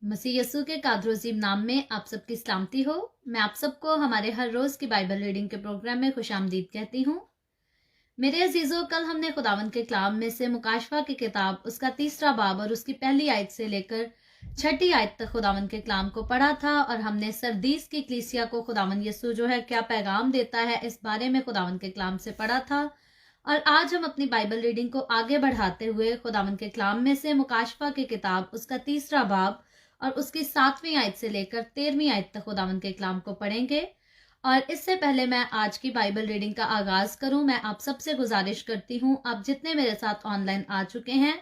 मसीह यस्सु के कादरोजीम नाम में आप सबकी सलामती हो। मैं आप सबको हमारे हर रोज की बाइबल रीडिंग के प्रोग्राम में खुशामदीद कहती हूँ। मेरे अजीजों, कल हमने खुदावंद के कलाम में से मुकाशवा की किताब उसका 3रा बाब और उसकी पहली आयत से लेकर 6ठी आयत तक खुदावंद के कलाम को पढ़ा था और हमने सरदीस की कलीसिया को खुदावंद यस्सु जो है क्या पैगाम देता है इस बारे में खुदावंद के कलाम से पढ़ा था। और आज हम अपनी बाइबल रीडिंग को आगे बढ़ाते हुए खुदावंद के कलाम में से मुकाशवा की किताब उसका 3रा बाब और उसकी 7वीं आयत से लेकर 13वीं आयत तक खुदावंद के कलाम को पढ़ेंगे। और इससे पहले मैं आज की बाइबल रीडिंग का आगाज करूं, मैं आप सबसे गुजारिश करती हूं, आप जितने मेरे साथ ऑनलाइन आ चुके हैं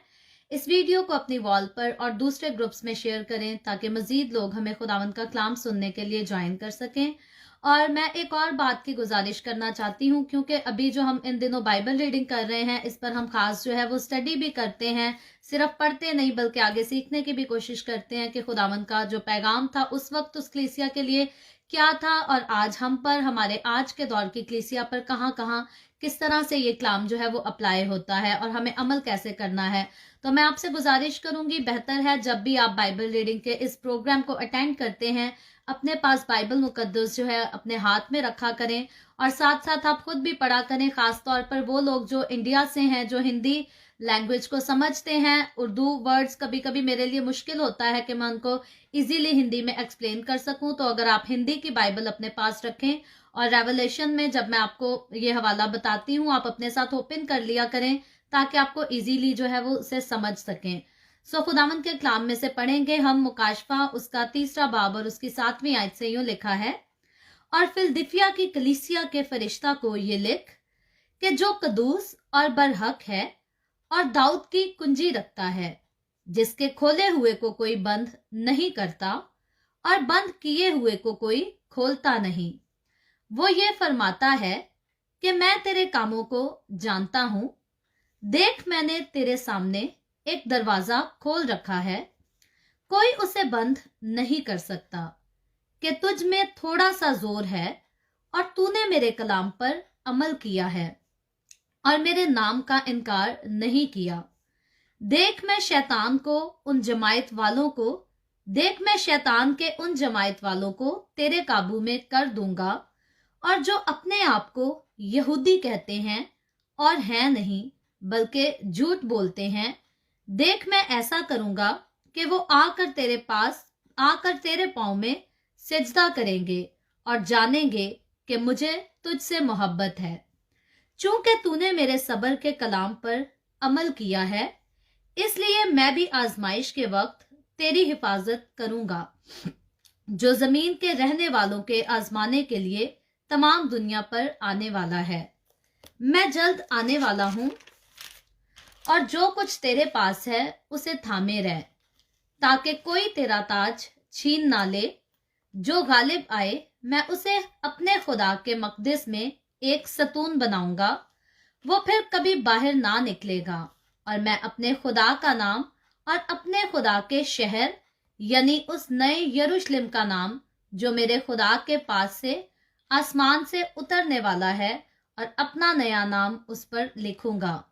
इस वीडियो को अपनी वॉल पर और दूसरे ग्रुप्स में शेयर करें ताकि मजीद लोग हमें खुदावंद का कलाम सुनने के लिए ज्वाइन कर सकें। और मैं एक और बात की गुजारिश करना चाहती हूँ, क्योंकि अभी जो हम इन दिनों बाइबल रीडिंग कर रहे हैं इस पर हम खास जो है वो स्टडी भी करते हैं, सिर्फ पढ़ते नहीं बल्कि आगे सीखने की भी कोशिश करते हैं कि खुदावंद का जो पैगाम था उस वक्त उस कलीसिया के लिए क्या था और आज हम पर, हमारे आज के दौर की कलीसिया पर कहाँ कहाँ किस तरह से ये कलाम जो है वो अप्लाई होता है और हमें अमल कैसे करना है। तो मैं आपसे गुजारिश करूंगी, बेहतर है जब भी आप बाइबल रीडिंग के इस प्रोग्राम को अटेंड करते हैं अपने पास बाइबल मुकद्दस जो है अपने हाथ में रखा करें और साथ साथ आप खुद भी पढ़ा करें। खास तौर पर वो लोग जो इंडिया से हैं, जो हिंदी लैंग्वेज को समझते हैं, उर्दू वर्ड्स कभी कभी मेरे लिए मुश्किल होता है कि मैं उनको इजीली हिंदी में एक्सप्लेन कर सकूं, तो अगर आप हिंदी की बाइबल अपने पास रखें और रेवलेशन में जब मैं आपको ये हवाला बताती हूँ आप अपने साथ ओपन कर लिया करें ताकि आपको इजीली जो है वो उसे समझ सकें। सो खुदावंद के कलाम में से पढ़ेंगे हम मुकाशवा उसका 3रा बाब और उसकी 7वीं आयत से यूं लिखा है, और फिलदिफिया की कलीसिया के फरिश्ता को ये लिख कि जो कदूस और बरहक है और दाऊद की कुंजी रखता है, जिसके खोले हुए को कोई बंद नहीं करता और बंद किए हुए को कोई खोलता नहीं, वो ये फरमाता है कि मैं तेरे कामों को जानता हूं। देख, मैंने तेरे सामने एक दरवाजा खोल रखा है, कोई उसे बंद नहीं कर सकता, कि तुझ में थोड़ा सा जोर है और तूने मेरे कलाम पर अमल किया है और मेरे नाम का इनकार नहीं किया। देख, मैं शैतान के उन जमायत वालों को तेरे काबू में कर दूंगा, और जो अपने आप को यहूदी कहते हैं और हैं नहीं बल्कि झूठ बोलते हैं, देख मैं ऐसा करूंगा कि वो आकर तेरे पांव में सिजदा करेंगे और जानेंगे कि मुझे तुझसे मोहब्बत है, चूंकि तूने मेरे सब्र के कलाम पर अमल किया है, इसलिए मैं भी आजमाइश के वक्त तेरी हिफाजत करूंगा, जो जमीन के रहने वालों के आजमाने के लिए तमाम दुनिया पर आने वाला है। मैं जल्द आने वाला हूं और जो कुछ तेरे पास है उसे थामे रह, ताकि कोई तेरा ताज छीन ना ले। जो गालिब आए मैं उसे अपने खुदा के मकदस में एक सतून बनाऊंगा, वो फिर कभी बाहर ना निकलेगा, और मैं अपने खुदा का नाम और अपने खुदा के शहर यानी उस नए यरूशलेम का नाम जो मेरे खुदा के पास से आसमान से उतरने वाला है, और अपना नया नाम उस पर लिखूंगा।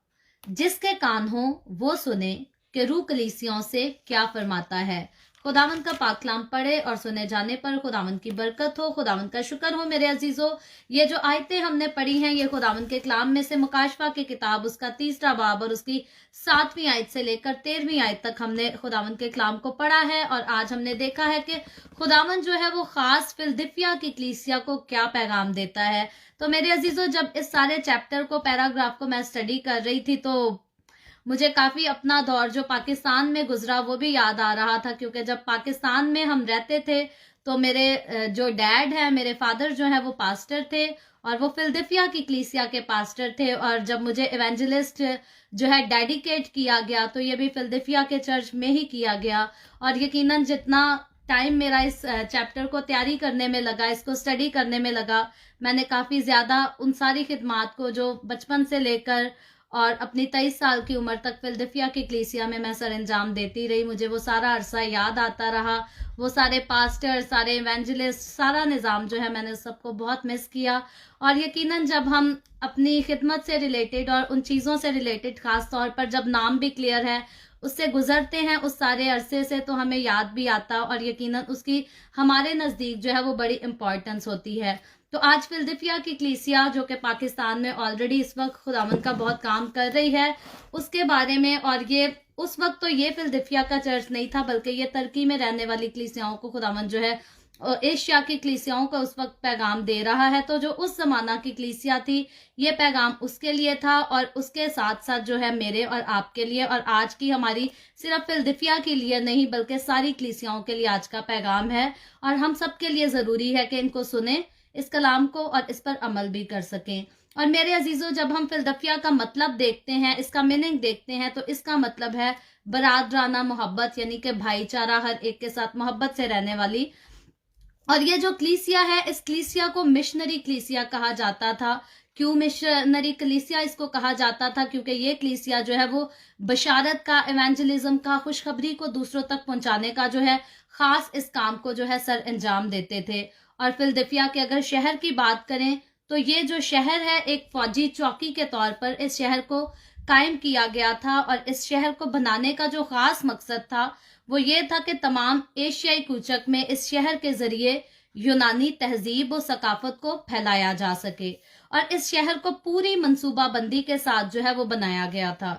जिसके कान हो वो सुने कि रूह कलीसियों से क्या फरमाता है। खुदावंद का पाक कलाम पढ़े और सुने जाने पर खुदावंद की बरकत हो, खुदावंद का शुक्र हो। मेरे अजीजों, ये जो आयतें हमने पढ़ी हैं ये खुदावंद के कलाम में से मुकाशवा की किताब उसका 3रा बाब और उसकी 7वीं आयत से लेकर 13वीं आयत तक हमने खुदावंद के कलाम को पढ़ा है। और आज हमने देखा है कि खुदावंद जो है वो खास फिलदिफिया की कलीसिया को क्या पैगाम देता है। तो मेरे अजीजों, जब इस सारे चैप्टर को, पैराग्राफ को मैं स्टडी कर रही थी तो मुझे काफी अपना दौर जो पाकिस्तान में गुजरा वो भी याद आ रहा था, क्योंकि जब पाकिस्तान में हम रहते थे तो मेरे जो डैड है, मेरे फादर जो है वो पास्टर थे और वो फिलदिफिया की कलीसिया के पास्टर थे। और जब मुझे इवेंजलिस्ट जो है डेडिकेट किया गया तो ये भी फिलदिफिया के चर्च में ही किया गया। और यकीनन जितना टाइम मेरा इस चैप्टर को तैयारी करने में लगा, इसको स्टडी करने में लगा, मैंने काफी ज्यादा उन सारी खिदमात को जो बचपन से लेकर और अपनी 23 साल की उम्र तक फिलदिफिया की कलीसिया में मैं सर अंजाम देती रही, मुझे वो सारा अरसा याद आता रहा। वो सारे पास्टर, सारे इवेंजलिस्ट, सारा निज़ाम जो है मैंने सबको बहुत मिस किया। और यकीनन जब हम अपनी खिदमत से रिलेटेड और उन चीज़ों से रिलेटेड, खास तौर पर जब नाम भी क्लियर है उससे गुजरते हैं उस सारे अरसे से, तो हमें याद भी आता और यकीनन उसकी हमारे नज़दीक जो है वो बड़ी इंपॉर्टेंस होती है। तो आज फिलदिफिया की कलीसिया जो कि पाकिस्तान में ऑलरेडी इस वक्त खुदावंद का बहुत काम कर रही है, उसके बारे में, और ये उस वक्त तो ये फिलदिफिया का चर्च नहीं था, बल्कि ये तुर्की में रहने वाली कलीसियाओं को खुदावंद जो है एशिया की कलीसियाओं का उस वक्त पैगाम दे रहा है। तो जो उस जमाना की कलीसिया थी, ये पैगाम उसके लिए था, और उसके साथ साथ जो है मेरे और आपके लिए, और आज की हमारी सिर्फ फिलदिफिया के लिए नहीं बल्कि सारी कलीसियाओं के लिए आज का पैगाम है। और हम सबके लिए ज़रूरी है कि इनको सुने, इस कलाम को, और इस पर अमल भी कर सकें। और मेरे अजीजों, जब हम फिलदिफिया का मतलब देखते हैं, इसका मीनिंग देखते हैं, तो इसका मतलब है बरादराना मोहब्बत, यानी कि भाईचारा, हर एक के साथ मोहब्बत से रहने वाली। और ये जो कलीसिया है, इस कलीसिया को मिशनरी कलीसिया कहा जाता था। क्यों मिशनरी कलीसिया इसको कहा जाता था? क्योंकि ये कलीसिया जो है वो बशारत का, इवेंजलिज्म का, खुशखबरी को दूसरों तक पहुंचाने का जो है खास इस काम को जो है सर अंजाम देते थे। और फिलदिफिया के अगर शहर की बात करें, तो ये जो शहर है एक फौजी चौकी के तौर पर इस शहर को कायम किया गया था। और इस शहर को बनाने का जो खास मकसद था वो ये था कि तमाम एशियाई कूचक में इस शहर के जरिए यूनानी तहजीब और सकाफत को फैलाया जा सके। और इस शहर को पूरी मंसूबाबंदी के साथ जो है वो बनाया गया था।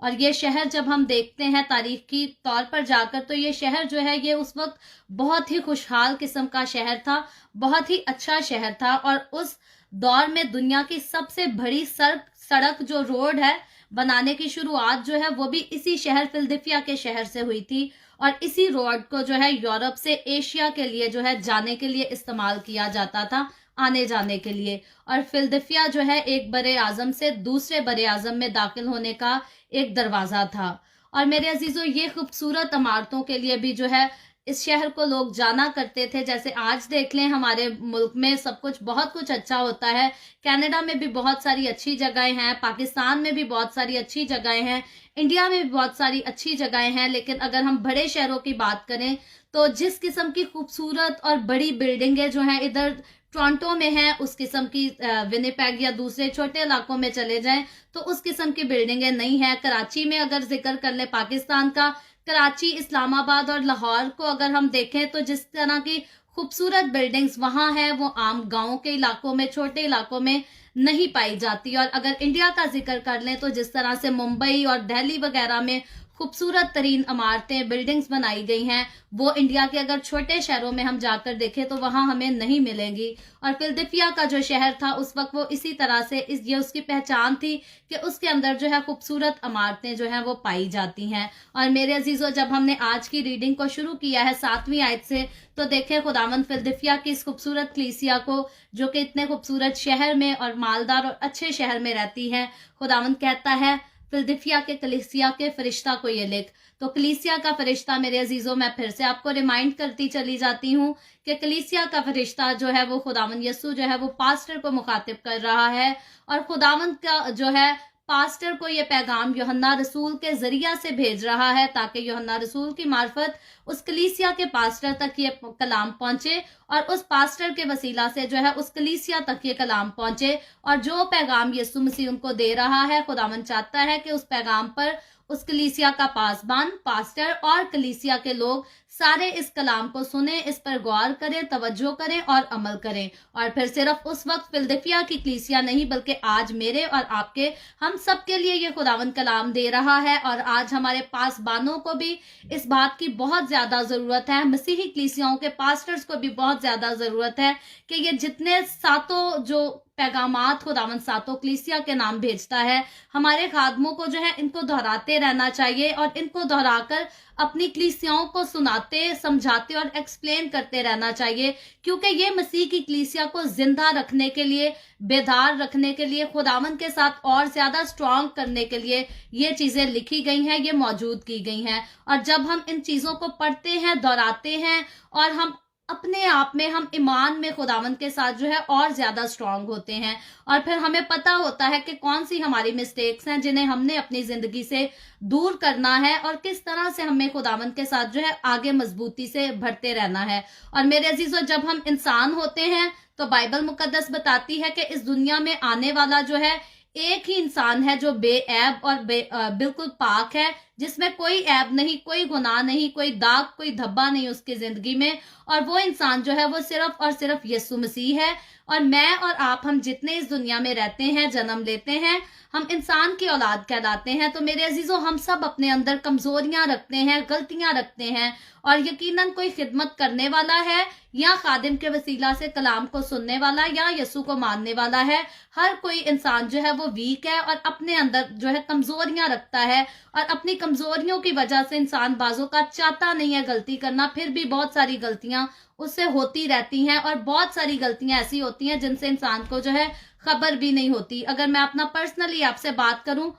और ये शहर जब हम देखते हैं तारीख की तौर पर जाकर, तो ये शहर जो है ये उस वक्त बहुत ही खुशहाल किस्म का शहर था, बहुत ही अच्छा शहर था। और उस दौर में दुनिया की सबसे बड़ी सड़क जो रोड है बनाने की शुरुआत जो है वो भी इसी शहर फिलदिफिया के शहर से हुई थी। और इसी रोड को जो है यूरोप से एशिया के लिए जो है जाने के लिए इस्तेमाल किया जाता था, आने जाने के लिए। और फिलदिफिया जो है एक बरे आजम से दूसरे बरे आजम में दाखिल होने का एक दरवाजा था। और मेरे अजीजों, ये खूबसूरत इमारतों के लिए भी जो है इस शहर को लोग जाना करते थे। जैसे आज देख लें, हमारे मुल्क में सब कुछ बहुत कुछ अच्छा होता है, कनाडा में भी बहुत सारी अच्छी जगहें हैं, पाकिस्तान में भी बहुत सारी अच्छी जगहें हैं, इंडिया में भी बहुत सारी अच्छी जगहें हैं। लेकिन अगर हम बड़े शहरों की बात करें, तो जिस किस्म की खूबसूरत और बड़ी बिल्डिंगें जो हैं इधर टोरंटो में है, उस किस्म की विनिपेग या दूसरे छोटे इलाकों में चले जाएं तो उस किस्म की बिल्डिंगें नहीं है। कराची में अगर जिक्र कर ले पाकिस्तान का, कराची, इस्लामाबाद और लाहौर को अगर हम देखें, तो जिस तरह की खूबसूरत बिल्डिंग्स वहां है वो आम गांवों के इलाकों में, छोटे इलाकों में नहीं पाई जाती। और अगर इंडिया का जिक्र कर लें, तो जिस तरह से मुंबई और दिल्ली वगैरह में खूबसूरत तरीन इमारतें, बिल्डिंग्स बनाई गई हैं, वो इंडिया के अगर छोटे शहरों में हम जाकर देखें तो वहां हमें नहीं मिलेंगी। और फिलदिफिया का जो शहर था उस वक्त वो इसी तरह से, ये उसकी पहचान थी कि उसके अंदर जो है खूबसूरत इमारतें जो हैं वो पाई जाती हैं। और मेरे अजीजों, जब हमने आज की रीडिंग को शुरू किया है 7वीं आयत से, तो देखें खुदावंद फिलदिफिया की इस खूबसूरत कलीसिया को, जो कि इतने खूबसूरत शहर में और मालदार और अच्छे शहर में रहती है, खुदावंद कहता है फिलदिफिया के कलीसिया के फरिश्ता को ये लिख। तो कलीसिया का फरिश्ता, मेरे अजीजों, मैं फिर से आपको रिमाइंड करती चली जाती हूँ कि कलीसिया का फरिश्ता जो है वो खुदावंद यस्सु जो है वो पास्टर को मुखातिब कर रहा है। और खुदावंद का जो है पास्टर को ये पैगाम यूहन्ना रसूल के जरिया से भेज रहा है, ताकि यूहन्ना रसूल की मार्फत उस कलीसिया के पास्टर तक ये कलाम पहुंचे, और उस पास्टर के वसीला से जो है उस कलीसिया तक ये कलाम पहुंचे। और जो पैगाम यीशु मसीह उनको दे रहा है, खुदावंद चाहता है कि उस पैगाम पर उस कलीसिया का पासबान, पास्टर और कलीसिया के लोग सारे इस कलाम को सुने, इस पर गौर करें, तवज्जो करें और अमल करें। और फिर सिर्फ उस वक्त फिलदिफिया की कलीसिया नहीं, बल्कि आज मेरे और आपके, हम सब के लिए ये खुदावंद कलाम दे रहा है। और आज हमारे पासबानों को भी इस बात की बहुत ज्यादा जरूरत है, मसीही कलीसियाओं के पास्टर्स को भी बहुत ज्यादा जरूरत है कि ये जितने सातों जो पैगामात खुदावंद सातों कलीसिया के नाम भेजता है, हमारे खादमों को जो है इनको दोहराते रहना चाहिए, और इनको दोहराकर अपनी कलीसियाओं को सुनाते, समझाते और एक्सप्लेन करते रहना चाहिए। क्योंकि ये मसीह की कलीसिया को जिंदा रखने के लिए, बेदार रखने के लिए, खुदावंद के साथ और ज्यादा स्ट्रांग करने के लिए ये चीजें लिखी गई हैं, ये मौजूद की गई हैं। और जब हम इन चीजों को पढ़ते हैं, दोहराते हैं, और हम अपने आप में, हम ईमान में खुदावंद के साथ जो है और ज्यादा स्ट्रांग होते हैं। और फिर हमें पता होता है कि कौन सी हमारी मिस्टेक्स हैं जिन्हें हमने अपनी जिंदगी से दूर करना है, और किस तरह से हमें खुदावंद के साथ जो है आगे मजबूती से बढ़ते रहना है। और मेरे अजीजों, जब हम इंसान होते हैं तो बाइबल मुकद्दस बताती है कि इस दुनिया में आने वाला जो है एक ही इंसान है जो बेऐब और बिल्कुल पाक है, जिसमें कोई ऐब नहीं, कोई गुनाह नहीं, कोई दाग, कोई धब्बा नहीं उसकी जिंदगी में। और वो इंसान जो है वो सिर्फ और सिर्फ यीशु मसीह है। और मैं और आप, हम जितने इस दुनिया में रहते हैं, जन्म लेते हैं, हम इंसान की औलाद कहलाते हैं। तो मेरे अजीजों, हम सब अपने अंदर कमजोरियां रखते हैं, गलतियां रखते हैं। और यकीनन कोई खिदमत करने वाला है या खादिम के वसीला से कलाम को सुनने वाला या यीशु को मानने वाला है, हर कोई इंसान जो है वो वीक है और अपने अंदर जो है कमजोरियां रखता है। और अपनी कमजोरियों की वजह से इंसान बाजों का चाहता नहीं है गलती करना, फिर भी बहुत सारी गलतियां उससे होती रहती हैं। और बहुत सारी गलतियां ऐसी होती हैं जिनसे इंसान को जो है खबर भी नहीं होती। अगर मैं अपना पर्सनली आपसे बात करूं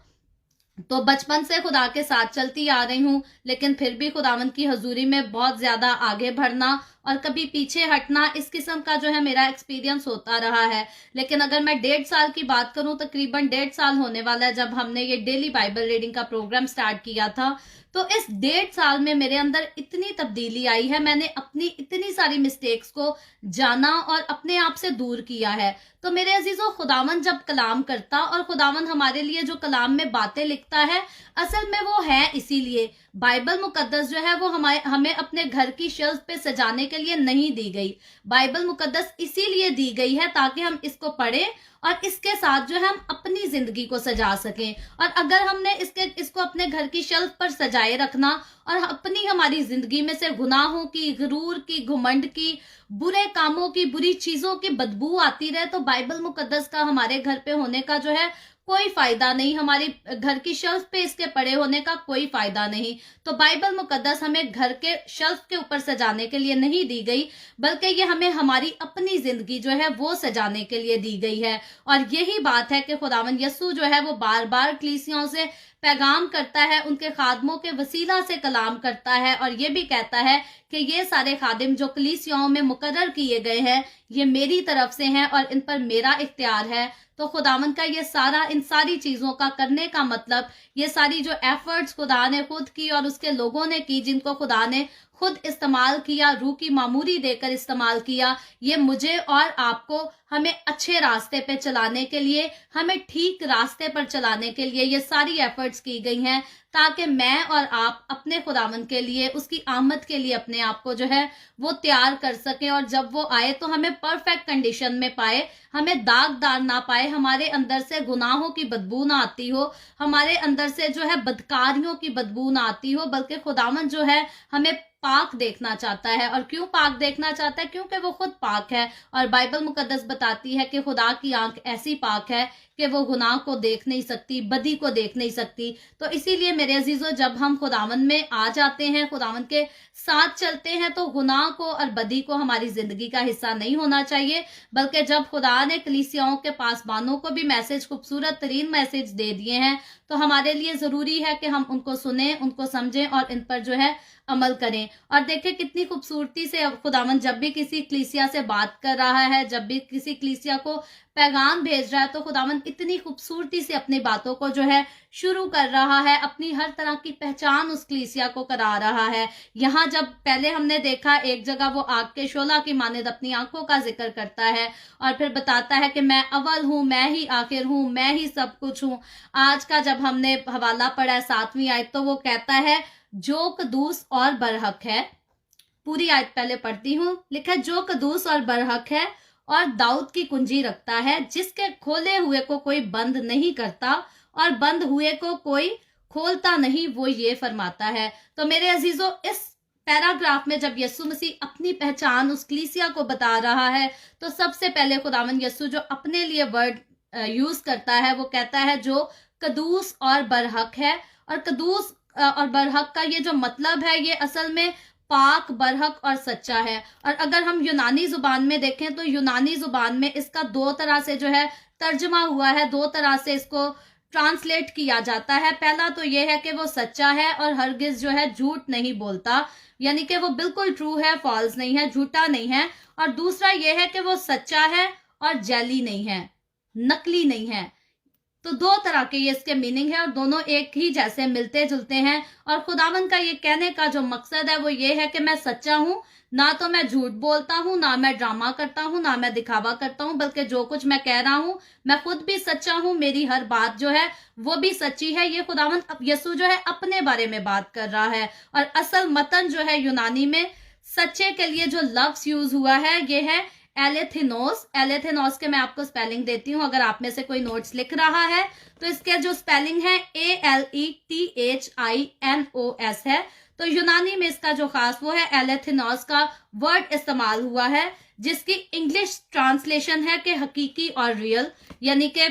तो बचपन से खुदा के साथ चलती आ रही हूं, लेकिन फिर भी खुदावंद की हजूरी में बहुत ज्यादा आगे बढ़ना और कभी पीछे हटना, इस किस्म का जो है मेरा एक्सपीरियंस होता रहा है। लेकिन अगर मैं 1.5 साल की बात करूं, तकरीबन 1.5 साल होने वाला है जब हमने ये डेली बाइबल रीडिंग का प्रोग्राम स्टार्ट किया था। तो इस 1.5 साल में मेरे अंदर इतनी तब्दीली आई है, मैंने अपनी इतनी सारी मिस्टेक्स को जाना और अपने आप से दूर किया है। तो मेरे अजीजों, खुदावंद जब कलाम करता और खुदावंद हमारे लिए जो कलाम में बातें लिखता है, असल में वो है इसीलिए। बाइबल मुकद्दस जो है वो हमें अपने घर की शेल्फ पे सजाने के लिए नहीं दी गई। बाइबल मुकद्दस इसीलिए दी गई है ताकि हम इसको पढ़ें और इसके साथ जो है हम अपनी जिंदगी को सजा सकें। और अगर हमने इसको अपने घर की शेल्फ पर सजाए रखना और हमारी जिंदगी में से गुनाहों की, गुरूर की, घुमंड की, बुरे कामों की, बुरी चीजों की बदबू आती रहे, तो बाइबल मुकद्दस का हमारे घर पे होने का जो है कोई फायदा नहीं, हमारी घर की शेल्फ पे इसके पड़े होने का कोई फायदा नहीं। तो बाइबल मुकद्दस हमें घर के शेल्फ के ऊपर सजाने के लिए नहीं दी गई, बल्कि ये हमें हमारी अपनी जिंदगी जो है वो सजाने के लिए दी गई है। और यही बात है कि खुदावंद यीशु जो है वो बार बार कलीसियाओं से पैगाम करता है, उनके खादमों के वसीला से कलाम करता है और ये भी कहता है कि ये सारे खादिम जो कलीसियाओं में मुकर्रर किए गए हैं, ये मेरी तरफ से हैं और इन पर मेरा इख्तियार है। तो खुदावंद का ये सारा, इन सारी चीजों का करने का मतलब, ये सारी जो एफर्ट्स खुदा ने खुद की और उसके लोगों ने की, जिनको खुदा ने खुद इस्तेमाल किया, रूह की मामूरी देकर इस्तेमाल किया, ये मुझे और आपको हमें अच्छे रास्ते पे चलाने के लिए, हमें ठीक रास्ते पर चलाने के लिए ये सारी एफर्ट्स की गई हैं, ताकि मैं और आप अपने खुदावंद के लिए, उसकी आमद के लिए अपने आप को जो है वो तैयार कर सकें। और जब वो आए तो हमें परफेक्ट कंडीशन में पाए, हमें दागदार ना पाए, हमारे अंदर से गुनाहों की बदबू ना आती हो, हमारे अंदर से जो है बदकारियों की बदबू ना आती हो, बल्कि खुदावंद जो है हमें पाक देखना चाहता है। और क्यों पाक देखना चाहता है? क्योंकि वो खुद पाक है। और बाइबल मुकद्दस बताती है कि खुदा की आंख ऐसी पाक है कि वो गुनाह को देख नहीं सकती, बदी को देख नहीं सकती। तो इसीलिए मेरे अजीजों, जब हम खुदावंद में आ जाते हैं, खुदावंद के साथ चलते हैं, तो गुनाह को और बदी को हमारी जिंदगी का हिस्सा नहीं होना चाहिए। बल्कि जब खुदा ने कलीसियाओं के पासबानों को भी मैसेज, खूबसूरत तरीन मैसेज दे दिए हैं, तो हमारे लिए जरूरी है कि हम उनको सुने, उनको समझें और इन पर जो है अमल करें। और देखें कितनी खूबसूरती से खुदावंद जब भी किसी कलीसिया से बात कर रहा है, जब भी किसी कलीसिया को पैगाम भेज रहा है, तो खुदावंद इतनी खूबसूरती से अपनी बातों को जो है शुरू कर रहा है, अपनी हर तरह की पहचान उस कलीसिया को करा रहा है। यहाँ जब पहले हमने देखा, एक जगह वो आग के शोला की मानिद अपनी आंखों का जिक्र करता है और फिर बताता है कि मैं अव्वल हूं, मैं ही आखिर हूं, मैं ही सब कुछ हूं। आज का जब हमने हवाला पढ़ा है 7वीं आयत, तो वो कहता है जो कदूस और बरहक है। पूरी आयत पहले पढ़ती हूँ। लिखा है, जो कदूस और बरहक है और दाऊद की कुंजी रखता है, जिसके खोले हुए को कोई बंद नहीं करता और बंद हुए को कोई खोलता नहीं, वो ये फरमाता है। तो मेरे अजीजों, इस पैराग्राफ में जब यीशु मसीह अपनी पहचान उस कलीसिया को बता रहा है, तो सबसे पहले खुदावंद यीशु जो अपने लिए वर्ड यूज करता है, वो कहता है जो कदूस और बरहक है। और कदूस और बरहक का ये जो मतलब है, ये असल में पाक, बरहक और सच्चा है। और अगर हम यूनानी जुबान में देखें, तो यूनानी जुबान में इसका 2 तरह से जो है तर्जमा हुआ है, 2 तरह से इसको ट्रांसलेट किया जाता है। पहला तो ये है कि वो सच्चा है और हरगिज जो है झूठ नहीं बोलता, यानी कि वो बिल्कुल ट्रू है, फॉल्स नहीं है, झूठा नहीं है। और दूसरा ये है कि वो सच्चा है और जैली नहीं है, नकली नहीं है। तो दो तरह के ये इसके मीनिंग है और दोनों एक ही जैसे मिलते जुलते हैं। और खुदावन का ये कहने का जो मकसद है वो ये है कि मैं सच्चा हूं, ना तो मैं झूठ बोलता हूं, ना मैं ड्रामा करता हूं, ना मैं दिखावा करता हूं, बल्कि जो कुछ मैं कह रहा हूं मैं खुद भी सच्चा हूं, मेरी हर बात जो है वो भी सच्ची है। ये खुदावन यीशु जो है अपने बारे में बात कर रहा है। और असल मतन जो है यूनानी में सच्चे के लिए जो लफ्ज यूज हुआ है ये है एलेथिनोस। एलेथिनोस के मैं आपको स्पेलिंग देती हूं, अगर आप में से कोई नोट्स लिख रहा है तो इसके जो स्पेलिंग है ALETHINOS है। तो यूनानी में इसका जो खास वो है एलेथिनोस का वर्ड इस्तेमाल हुआ है, जिसकी इंग्लिश ट्रांसलेशन है कि हकीकी और रियल, यानी कि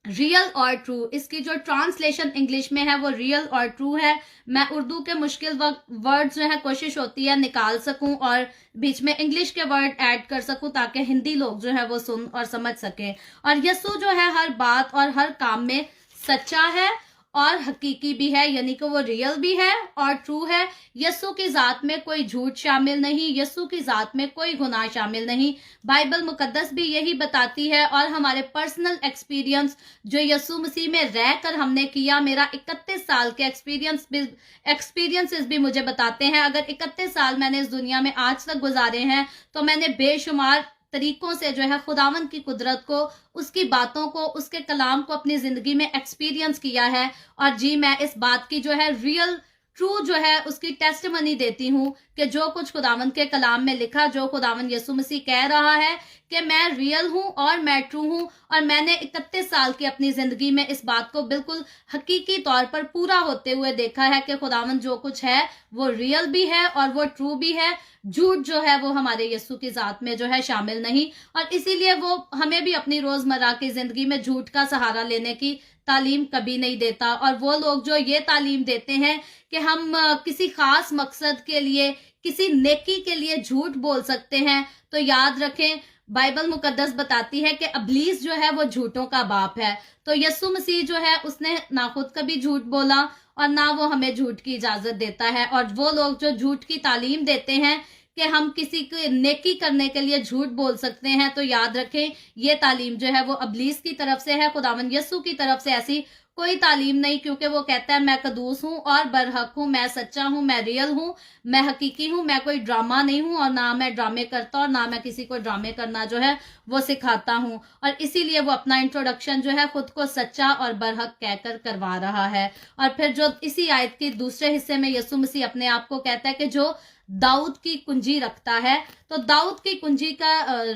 रियल और ट्रू। इसकी जो ट्रांसलेशन इंग्लिश में है वो रियल और ट्रू है। मैं उर्दू के मुश्किल वर्ड जो है कोशिश होती है निकाल सकूं और बीच में इंग्लिश के वर्ड ऐड कर सकूं ताकि हिंदी लोग जो है वो सुन और समझ सके। और यीशु जो है हर बात और हर काम में सच्चा है और हकीकी भी है, यानी कि वो रियल भी है और ट्रू है। यीशु की जात में कोई झूठ शामिल नहीं, यीशु की जात में कोई गुनाह शामिल नहीं। बाइबल मुकद्दस भी यही बताती है और हमारे पर्सनल एक्सपीरियंस जो यीशु मसीह में रहकर हमने किया, मेरा 31 साल के एक्सपीरियंसेस भी मुझे बताते हैं। अगर 31 साल मैंने इस दुनिया में आज तक गुजारे हैं तो मैंने बेशुमार तरीकों से जो है खुदावन की कुदरत को, उसकी बातों को, उसके कलाम को अपनी जिंदगी में एक्सपीरियंस किया है। और जी मैं इस बात की जो है रियल ट्रू जो है उसकी टेस्टिमनी देती हूँ कि जो कुछ खुदावन के कलाम में लिखा, जो खुदावन यीशु मसीह कह रहा है कि मैं रियल हूं और मैं ट्रू हूं। और मैंने 31 साल की अपनी जिंदगी में इस बात को बिल्कुल हकीकी तौर पर पूरा होते हुए देखा है कि खुदावन जो कुछ है वो रियल भी है और वो ट्रू भी है। झूठ जो है वो हमारे यीशु की जात में जो है शामिल नहीं, और इसीलिए वो हमें भी अपनी रोजमर्रा की जिंदगी में झूठ का सहारा लेने की तालीम कभी नहीं देता। और वो लोग जो ये तालीम देते हैं कि हम किसी खास मकसद के लिए, किसी नेकी के लिए झूठ बोल सकते हैं, तो याद रखें बाइबल मुकद्दस बताती है कि इब्लीस जो है वो झूठों का बाप है। तो यीशु मसीह जो है उसने ना खुद कभी झूठ बोला और ना वो हमें झूठ की इजाजत देता है। और वो लोग जो झूठ की तालीम देते हैं कि हम किसी को नेकी करने के लिए झूठ बोल सकते हैं, तो याद रखें ये तालीम जो है वो इब्लीस की तरफ से है। खुदावंद यीशु की तरफ से ऐसी कोई तालीम नहीं, क्योंकि वो कहता है मैं कदूस हूं और बरहक हूं, मैं सच्चा हूं, मैं रियल हूं, मैं हकीकी हूं, मैं कोई ड्रामा नहीं हूं और ना मैं ड्रामे करता और ना मैं किसी को ड्रामे करना जो है वो सिखाता हूं। और इसीलिए वो अपना इंट्रोडक्शन जो है खुद को सच्चा और बरहक कहकर करवा रहा है। और फिर जो इसी आयत के दूसरे हिस्से में यीशु मसीह अपने आप को कहता है कि जो दाऊद की कुंजी रखता है, तो दाऊद की कुंजी का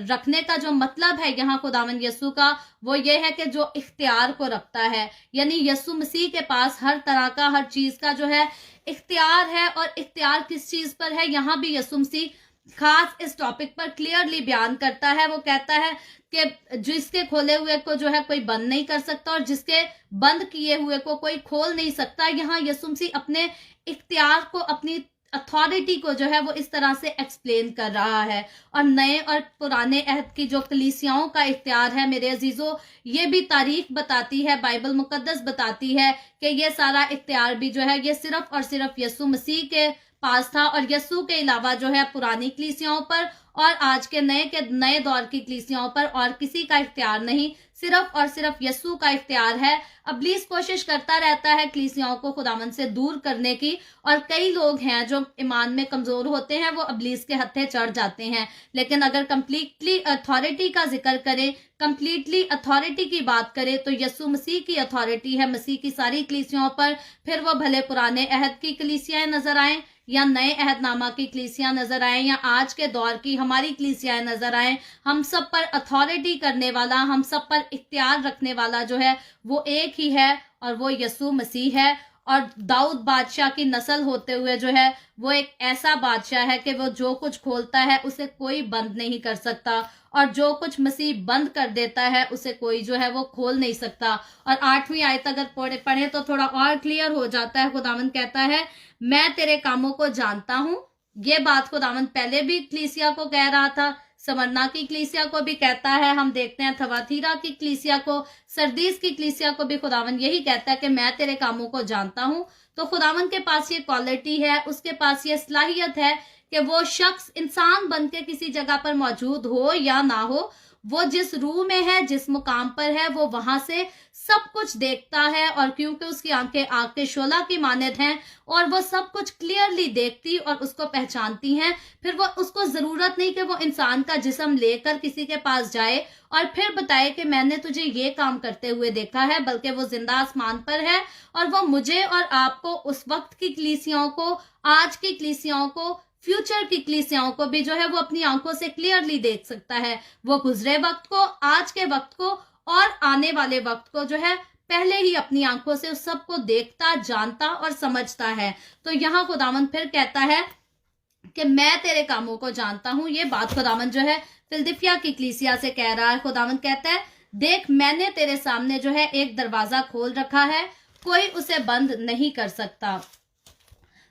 रखने का जो मतलब है यहाँ खुदावंद यीशु का, वो ये है कि जो इख्तियार को रखता है, यानी यीशु मसीह के पास हर तरह का, हर चीज का जो है इख्तियार है। और इख्तियार किस चीज पर है, यहाँ भी यीशु मसीह खास इस टॉपिक पर क्लियरली बयान करता है। वो कहता है कि जिसके खोले हुए को जो है कोई बंद नहीं कर सकता और जिसके बंद किए हुए को कोई खोल नहीं सकता। यहाँ यीशु मसीह अपने इख्तियार को, अपनी अथॉरिटी को जो है वो इस तरह से एक्सप्लेन कर रहा है। और नए और पुराने अहद की जो कलीसियाओं का इख्तियार है मेरे अजीजों, ये भी तारीख बताती है, बाइबल मुकद्दस बताती है कि ये सारा इख्तियार भी जो है ये सिर्फ और सिर्फ यीशु मसीह के पास था। और यीशु के अलावा जो है पुरानी कलीसियाओं पर और आज के नए दौर की कलीसियाओं पर और किसी का इख्तियार नहीं, सिर्फ और सिर्फ यीशु का इख्तियार है। इब्लीस कोशिश करता रहता है कलीसियाओं को खुदावंद से दूर करने की, और कई लोग हैं जो ईमान में कमजोर होते हैं, वो इब्लीस के हत्थे चढ़ जाते हैं। लेकिन अगर कंप्लीटली अथॉरिटी का जिक्र करें, कंप्लीटली अथॉरिटी की बात करें, तो यीशु मसीह की अथॉरिटी है मसीह की सारी कलीसियाओं पर। फिर वो भले पुराने अहद की कलीसियाएं नजर आए या नए अहदनामा की कलीसियां नजर आए या आज के दौर की हमारी कलीसियाएं नजर आए, हम सब पर अथॉरिटी करने वाला, हम सब पर इख्तियार रखने वाला जो है वो एक ही है, और वो यीशु मसीह है। और दाऊद बादशाह की नस्ल होते हुए जो है वो एक ऐसा बादशाह है कि वो जो कुछ खोलता है उसे कोई बंद नहीं कर सकता, और जो कुछ मसीह बंद कर देता है उसे कोई जो है वो खोल नहीं सकता। और 8वीं आयत अगर पढ़े तो थोड़ा और क्लियर हो जाता है। खुदावंद कहता है मैं तेरे कामों को जानता हूं। ये बात खुदावंद पहले भी कलीसिया को कह रहा था, समरना की कलीसिया को भी कहता है, हम देखते हैं थवाथीरा की कलीसिया को, सरदीस की कलीसिया को भी खुदावंद यही कहता है कि मैं तेरे कामों को जानता हूं। तो खुदावंद के पास ये क्वालिटी है, उसके पास ये सलाहियत है कि वो शख्स इंसान बन के किसी जगह पर मौजूद हो या ना हो, वो जिस रूह में है, जिस मुकाम पर है, वो वहां से सब कुछ देखता है। और क्योंकि उसकी आंखें आग के शोला की मानद हैं और वो सब कुछ क्लियरली देखती और उसको पहचानती हैं, फिर वो उसको जरूरत नहीं कि वो इंसान का जिस्म लेकर किसी के पास जाए और फिर बताए कि मैंने तुझे ये काम करते हुए देखा है, बल्कि वो जिंदा आसमान पर है और वो मुझे और आपको, उस वक्त की कलीसियाओं को, आज की कलीसियाओं को, फ्यूचर की कलीसियाओं को भी जो है वो अपनी आंखों से क्लियरली देख सकता है। वो गुजरे वक्त को, आज के वक्त को और आने वाले वक्त को जो है पहले ही अपनी आंखों से उस सबको देखता, जानता और समझता है। तो यहाँ खुदावंद फिर कहता है कि मैं तेरे कामों को जानता हूं। ये बात खुदावंद जो है फिलदिफिया की कलीसिया से कह रहा है। खुदावंद कहता है, देख मैंने तेरे सामने जो है एक दरवाजा खोल रखा है, कोई उसे बंद नहीं कर सकता।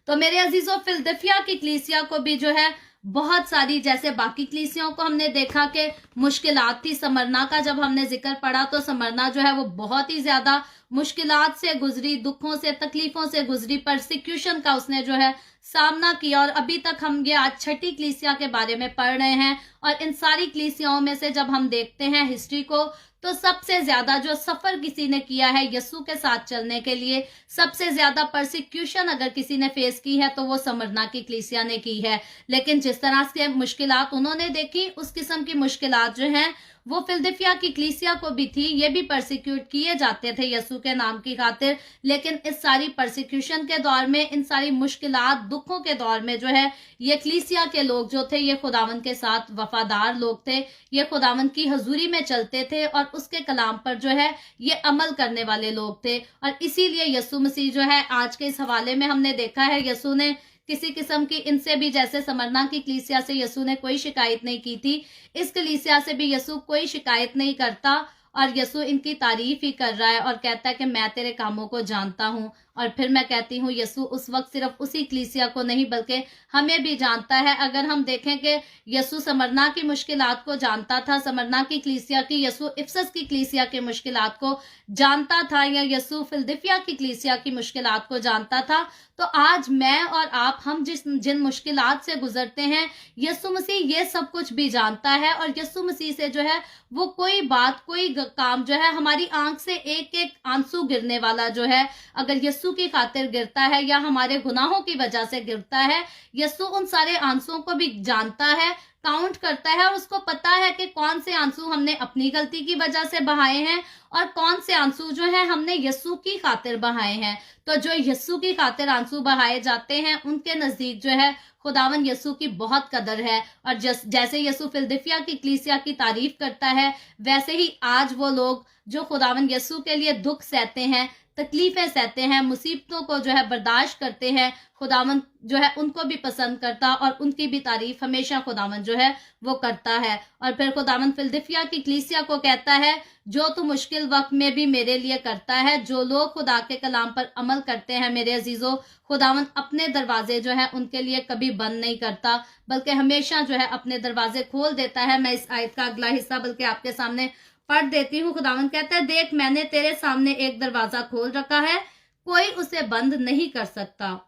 तो मेरे अजीजों, फिलदिफिया की कलीसिया को भी जो है बहुत सारी, जैसे बाकी कलीसियाओं को हमने देखा कि मुश्किलात थी। समरना का जब हमने जिक्र पढ़ा तो समरना जो है वो बहुत ही ज्यादा मुश्किलात से गुजरी, दुखों से, तकलीफों से गुजरी, परसिक्यूशन का उसने जो है सामना किया। और अभी तक हम ये आज छठी कलीसिया के बारे में पढ़ रहे हैं। और इन सारी कलीसियाओं में से जब हम देखते हैं हिस्ट्री को, तो सबसे ज्यादा जो सफर किसी ने किया है यीशु के साथ चलने के लिए, सबसे ज्यादा परसिक्यूशन अगर किसी ने फेस की है तो वो समरना की कलीसिया ने की है। लेकिन जिस तरह से मुश्किलात उन्होंने देखी, उस किस्म की मुश्किलात जो हैं वो फिलदिफिया की कलीसिया को भी थी। ये भी परसिक्यूट किए जाते थे यीशु के नाम की खातिर। लेकिन इस सारी परसिक्यूशन के दौर में, इन सारी मुश्किलात, दुखों के दौर में जो है ये कलीसिया के लोग जो थे, ये खुदावंद के साथ वफादार लोग थे। ये खुदावंद की हजूरी में चलते थे और उसके कलाम पर जो है ये अमल करने वाले लोग थे। और इसीलिए यीशु मसीह जो है, आज के इस हवाले में हमने देखा है, यीशु ने किसी किस्म की, इनसे भी जैसे समरना की कलीसिया से यीशु ने कोई शिकायत नहीं की थी, इस कलीसिया से भी यीशु कोई शिकायत नहीं करता। और यीशु इनकी तारीफ ही कर रहा है और कहता है कि मैं तेरे कामों को जानता हूं। और फिर मैं कहती हूँ यीशु उस वक्त सिर्फ उसी कलीसिया को नहीं बल्कि हमें भी जानता है। अगर हम देखें कि यीशु समरना की मुश्किलात को जानता था, समरना की कलीसिया की, यीशु इफसस की कलीसिया की मुश्किलात को जानता था, या यीशु फिलदिफिया की कलीसिया की मुश्किलात को जानता था, तो आज मैं और आप, हम जिन मुश्किलात से गुजरते हैं, यीशु मसीह ये सब कुछ भी जानता है। और यीशु मसीह से जो है वो कोई बात, कोई काम जो है, हमारी आंख से एक एक आंसू गिरने वाला जो है, अगर यीशु की खातिर गिरता है या हमारे गुनाहों की वजह से गिरता है, यीशु उन सारे आंसुओं को भी जानता है, काउंट करता है और उसको पता है कि कौन से आंसू हमने अपनी गलती की वजह से बहाए हैं और कौन से आंसू जो है हमने यीशु की खातिर बहाए हैं। तो जो यीशु की खातिर आंसू बहाए जाते हैं, उनके नजदीक जो है खुदावन यीशु की बहुत कदर है। और जैसे यीशु फिलदिफिया की कलीसिया की तारीफ करता है, वैसे ही आज वो लोग जो खुदावन यीशु के लिए दुख सहते हैं, तकलीफें सहते हैं, मुसीबतों को जो है बर्दाश्त करते हैं, खुदावन जो है उनको भी पसंद करता और उनकी भी तारीफ हमेशा खुदावन जो है वो करता है। और फिर खुदावन फिलदिफिया की कलीसिया को कहता है, जो तू मुश्किल वक्त में भी मेरे लिए करता है, जो लोग खुदा के कलाम पर अमल करते हैं मेरे अजीजों, खुदावन अपने दरवाजे जो है उनके लिए कभी बंद नहीं करता, बल्कि हमेशा जो है अपने दरवाजे खोल देता है। मैं इस आयत का अगला हिस्सा बल्कि आपके सामने पढ़ देती हूँ। खुदावन कहता है, देख मैंने तेरे सामने एक दरवाजा खोल रखा है, कोई उसे बंद नहीं कर सकता।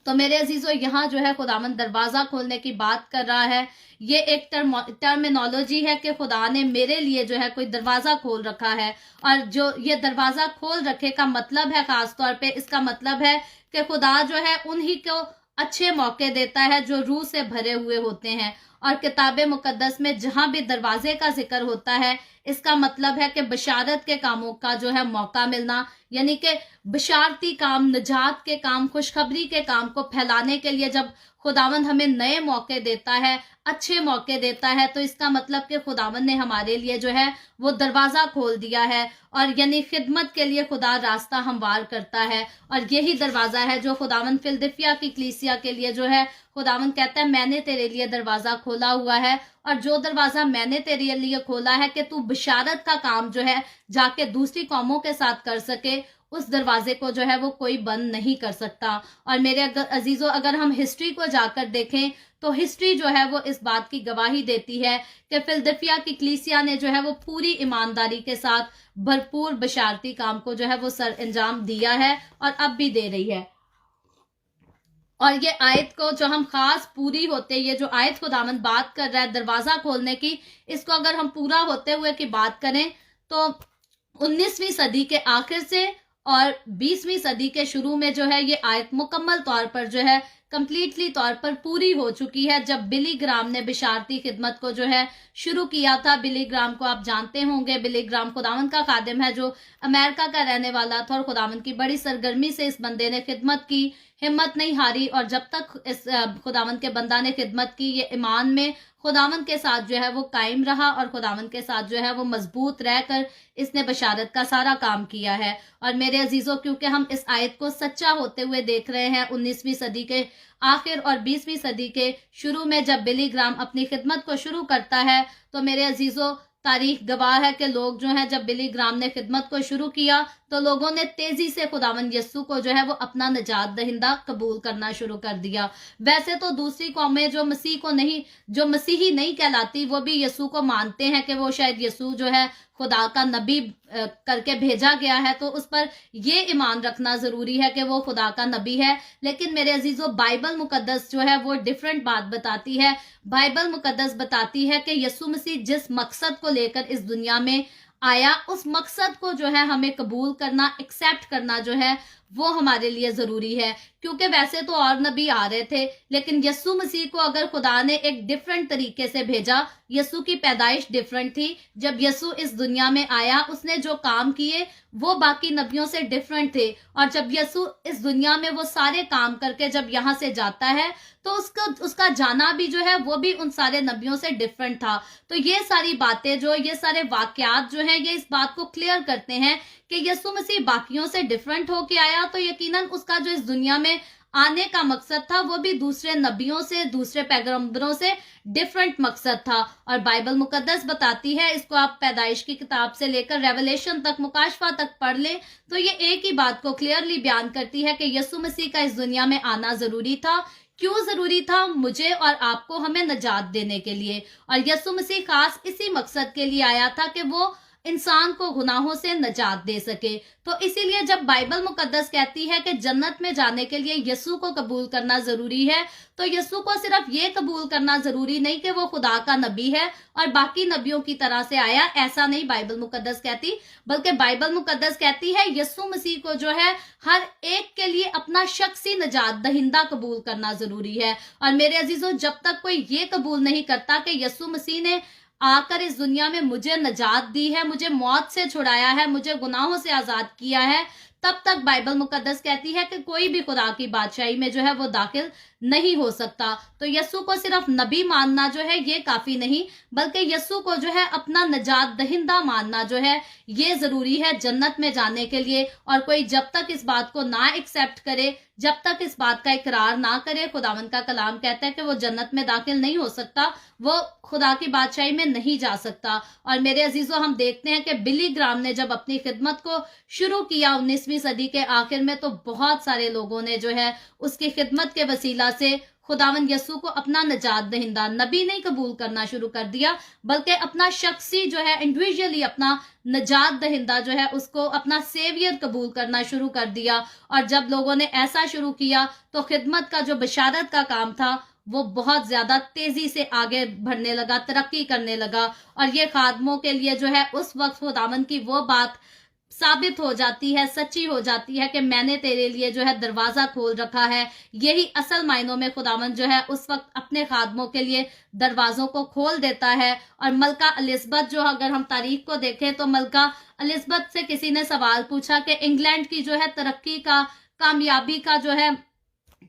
तो मेरे अजीजों, यहाँ जो है खुदावन दरवाजा खोलने की बात कर रहा है। ये एक टर्मिनोलॉजी है कि खुदा ने मेरे लिए जो है कोई दरवाजा खोल रखा है। और जो ये दरवाजा खोल रखे का मतलब है, खास तौर पे इसका मतलब है कि खुदा जो है उन्हीं को अच्छे मौके देता है जो रूह से भरे हुए होते हैं। और किताब मुकद्दस में जहां भी दरवाजे का जिक्र होता है, इसका मतलब है कि बशारत के कामों का जो है मौका मिलना, यानी कि बशारती काम, निजात के काम, खुशखबरी के काम को फैलाने के लिए जब खुदावंद हमें नए मौके देता है, अच्छे मौके देता है, तो इसका मतलब कि खुदावंद ने हमारे लिए जो है वो दरवाजा खोल दिया है। और यानी खिदमत के लिए खुदा रास्ता हमवार करता है। और यही दरवाजा है जो खुदावंद फिलदिफिया की कलीसिया के लिए जो है खुदावंद कहता है, मैंने तेरे लिए दरवाजा खोला हुआ है। और जो दरवाजा मैंने तेरे लिए खोला है कि तू बशारत का काम जो है जाके दूसरी कौमों के साथ कर सके, उस दरवाजे को जो है वो कोई बंद नहीं कर सकता। और मेरे अजीजों, अगर हम हिस्ट्री को जाकर देखें तो हिस्ट्री जो है वो इस बात की गवाही देती है कि फिलदिफिया की कलीसिया ने जो है वो पूरी ईमानदारी के साथ भरपूर बशारती काम को जो है वो सर अंजाम दिया है और अब भी दे रही है। और ये आयत को जो हम खास पूरी होते, ये जो आयत खुदावंद बात कर रहा है दरवाजा खोलने की, इसको अगर हम पूरा होते हुए की बात करें तो 19वीं सदी के आखिर से और 20वीं सदी के शुरू में जो है ये आयत मुकम्मल तौर पर जो है कंप्लीटली तौर पर पूरी हो चुकी है। जब बिली ग्राम ने बिशारती खिदमत को जो है शुरू किया था, बिली ग्राम को आप जानते होंगे, बिली ग्राम खुदावंद का खादिम है जो अमेरिका का रहने वाला था और खुदावंद की बड़ी सरगर्मी से इस बंदे ने खिदमत की, हिम्मत नहीं हारी और जब तक इस खुदावंद के बंदा ने खिदमत की, ये ईमान में खुदावंद के साथ जो है वो कायम रहा और खुदावंद के साथ जो है वो मजबूत रहकर इसने बशारत का सारा काम किया है। और मेरे अजीजों, क्योंकि हम इस आयत को सच्चा होते हुए देख रहे हैं 19वीं सदी के आखिर और 20वीं सदी के शुरू में जब बिली ग्राम अपनी खिदमत को शुरू करता है, तो मेरे अजीजों तारीख गवाह है कि लोग जो हैं जब बिली ग्राम ने खिदमत को शुरू किया तो लोगों ने तेजी से खुदावंद यस्सु को जो है वो अपना निजात दहिंदा कबूल करना शुरू कर दिया। वैसे तो दूसरी कौमें जो मसीही नहीं कहलाती, वो भी यस्सु को मानते हैं कि वो शायद यस्सु जो है खुदा का नबी करके भेजा गया है, तो उस पर ये ईमान रखना जरूरी है कि वो खुदा का नबी है। लेकिन मेरे अजीजों, बाइबल मुकद्दस जो है वो डिफरेंट बात बताती है। बाइबल मुकद्दस बताती है कि यस्सु मसीह जिस मकसद को लेकर इस दुनिया में आया, उस मकसद को जो है हमें कबूल करना, एक्सेप्ट करना जो है वो हमारे लिए जरूरी है। क्योंकि वैसे तो और नबी आ रहे थे, लेकिन यस्सु मसीह को अगर खुदा ने एक डिफरेंट तरीके से भेजा, यस्सु की पैदाइश डिफरेंट थी। जब यस्सु इस दुनिया में आया, उसने जो काम किए वो बाकी नबियों से डिफरेंट थे। और जब यस्सु इस दुनिया में वो सारे काम करके जब यहाँ से जाता है, तो उसका जाना भी जो है वो भी उन सारे नबियों से डिफरेंट था। तो ये सारी बातें ये सारे वाकयात जो हैं, ये इस बात को क्लियर करते हैं कि यस्सु मसीह बाकियों से डिफरेंट होके आया, तो यकीनन उसका जो इस दुनिया में आने का मकसद था वो भी दूसरे नबियों से, दूसरे पैगंबरों से डिफरेंट मकसद था। और बाइबल मुकद्दस बताती है, इसको आप पैदाइश की किताब से लेकर रेवलेशन तक, मुकाशफा तक पढ़ ले, तो ये एक ही बात को क्लियरली बयान करती है कि यस्सु मसीह का इस दुनिया में आना जरूरी था। क्यों जरूरी था? मुझे और आपको, हमें निजात देने के लिए। और यस्सु मसीह खास इसी मकसद के लिए आया था कि वो इंसान को गुनाहों से निजात दे सके। तो इसीलिए जब बाइबल मुकद्दस कहती है कि जन्नत में जाने के लिए यस्सु को कबूल करना जरूरी है, तो यस्सु को सिर्फ ये कबूल करना जरूरी नहीं कि वो खुदा का नबी है और बाकी नबियों की तरह से आया, ऐसा नहीं बाइबल मुकद्दस कहती, बल्कि बाइबल मुकद्दस कहती है यस्सु मसीह को जो है हर एक के लिए अपना शख्सी निजात दहिंदा कबूल करना जरूरी है। और मेरे अजीजों, जब तक कोई ये कबूल नहीं करता कि यस्सु मसीह ने आकर इस दुनिया में मुझे निजात दी है, मुझे मौत से छुड़ाया है, मुझे गुनाहों से आजाद किया है, तब तक बाइबल मुकद्दस कहती है कि कोई भी खुदा की बादशाही में जो है वो दाखिल नहीं हो सकता। तो यस्सु को सिर्फ नबी मानना जो है ये काफी नहीं, बल्कि यस्सु को जो है अपना निजात दहिंदा मानना जो है ये जरूरी है जन्नत में जाने के लिए। और कोई जब तक इस बात को ना एक्सेप्ट करे, जब तक इस बात का इकरार ना करे, खुदावंद का कलाम कहता है कि वो जन्नत में दाखिल नहीं हो सकता, वो खुदा की बादशाही में नहीं जा सकता। और मेरे अजीजों, हम देखते हैं कि बिली ग्राम ने जब अपनी खिदमत को शुरू किया 19वीं सदी के आखिर में, तो बहुत सारे लोगों ने जो है उसकी खिदमत के वसीला से खुदावंद यस्सु को अपना निजात दहिंदा नबी नहीं कबूल करना शुरू कर दिया, बल्कि अपना शख्सी जो है इंडिविजुअली अपना निजात दहिंदा जो है उसको अपना सेवियर कबूल करना शुरू कर दिया। और जब लोगों ने ऐसा शुरू किया तो खिदमत का जो बशारत का काम था वो बहुत ज्यादा तेजी से आगे बढ़ने लगा, तरक्की करने लगा। और ये खादमों के लिए जो है उस वक्त खुदावंद की वो बात साबित हो जाती है, सच्ची हो जाती है कि मैंने तेरे लिए जो है दरवाजा खोल रखा है। यही असल मायनों में खुदावंद जो है उस वक्त अपने खादमों के लिए दरवाजों को खोल देता है। और मलका एलिजबेथ, जो अगर हम तारीख को देखें तो मलका एलिजबेथ से किसी ने सवाल पूछा कि इंग्लैंड की जो है तरक्की का, कामयाबी का जो है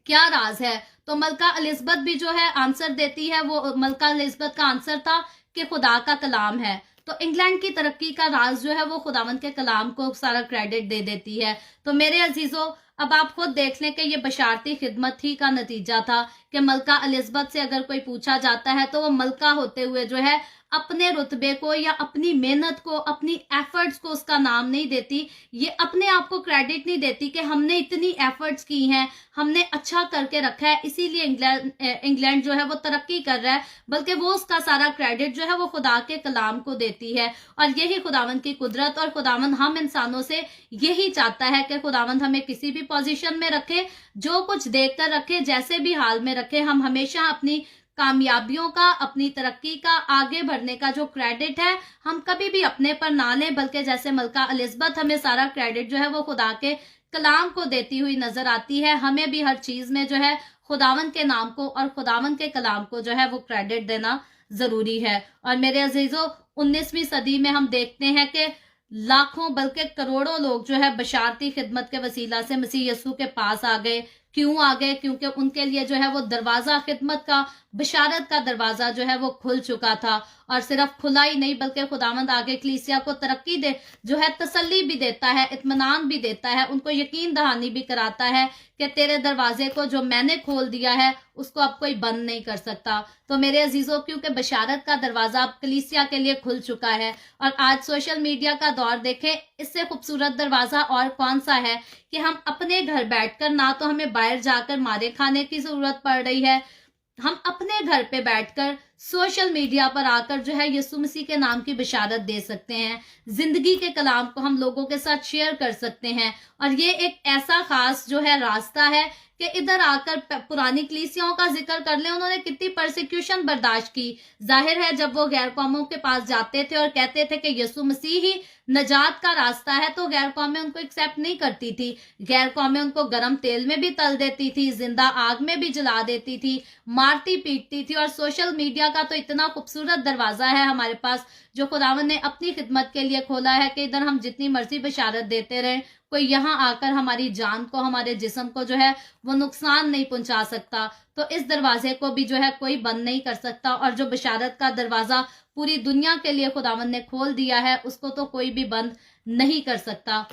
क्या राज है, तो मलका एलिजबेथ भी जो है आंसर देती है। वो मलका एलिजबेथ का आंसर था कि खुदा का कलाम है। तो इंग्लैंड की तरक्की का राज जो है वो खुदावंद के कलाम को सारा क्रेडिट दे देती है। तो मेरे अजीजों, अब आप खुद देख लें कि ये बशारती खिदमत ही का नतीजा था कि मलका एलिजबेथ से अगर कोई पूछा जाता है तो वो मलका होते हुए जो है अपने रुतबे को या अपनी मेहनत को, अपनी एफर्ट्स को उसका नाम नहीं देती, ये अपने आप को क्रेडिट नहीं देती कि हमने इतनी एफर्ट्स की हैं, हमने अच्छा करके रखा है, इसीलिए इंग्लैंड जो है वो तरक्की कर रहा है, बल्कि वो उसका सारा क्रेडिट जो है वो खुदा के कलाम को देती है। और यही खुदावंद की कुदरत, और खुदावंद हम इंसानों से यही चाहता है कि खुदावंद हमें किसी भी पोजीशन में रखे, जो कुछ देखकर रखे, जैसे भी हाल में रखे, हम हमेशा अपनी कामयाबियों का, अपनी तरक्की का, आगे बढ़ने का जो क्रेडिट है हम कभी भी अपने पर ना लें, बल्कि जैसे मलका एलिजबेथ हमें सारा क्रेडिट जो है वो खुदा के कलाम को देती हुई नजर आती है, हमें भी हर चीज में जो है खुदावन के नाम को और खुदावन के कलाम को जो है वो क्रेडिट देना जरूरी है। और मेरे अजीजों, 19वीं सदी में हम देखते हैं कि लाखों बल्कि करोड़ों लोग जो है बशारती खिदमत के वसीला से मसीह यस्सु के पास आ गए। क्यों आ गए? क्योंकि उनके लिए जो है वो दरवाजा खिदमत का, बशारत का दरवाजा जो है वो खुल चुका था। और सिर्फ खुला ही नहीं बल्कि खुदावंद आगे कलीसिया को तरक्की दे जो है, तसल्ली भी देता है, इत्मीनान भी देता है, उनको यकीन दहानी भी कराता है कि तेरे दरवाजे को जो मैंने खोल दिया है उसको अब कोई बंद नहीं कर सकता। तो मेरे अजीजों, क्योंकि बशारत का दरवाजा अब कलीसिया के लिए खुल चुका है और आज सोशल मीडिया का दौर देखें, इससे खूबसूरत दरवाजा और कौन सा है कि हम अपने घर बैठकर, ना तो हमें बाहर जाकर मारे खाने की जरूरत पड़ रही है, हम अपने घर पे बैठकर सोशल मीडिया पर आकर जो है यीशु मसीह के नाम की बशारत दे सकते हैं, जिंदगी के कलाम को हम लोगों के साथ शेयर कर सकते हैं। और ये एक ऐसा खास जो है रास्ता है कि इधर आकर पुरानी कलीसियाओं का जिक्र कर लें, उन्होंने कितनी परसिक्यूशन बर्दाश्त की। जाहिर है जब वो गैर कौमों के पास जाते थे और कहते थे कि यीशु मसीह ही नजात का रास्ता है, तो गैर कौमें उनको एक्सेप्ट नहीं करती थी। गैर कौमें उनको गर्म तेल में भी तल देती थी, जिंदा आग में भी जला देती थी, मारती पीटती थी। और सोशल मीडिया का तो इतना खूबसूरत दरवाजा है हमारे पास जो खुदावन ने अपनी खिदमत के लिए खोला है कि इधर हम जितनी मर्जी बशारत देते रहें, कोई यहाँ आकर हमारी जान को, हमारे जिस्म को जो है वो नुकसान नहीं पहुंचा सकता। तो इस दरवाजे को भी जो है कोई बंद नहीं कर सकता। और जो बशारत का दरवाजा पूरी दुनिया के लिए खुदावन ने खोल दिया है उसको तो कोई भी बंद नहीं कर सकता।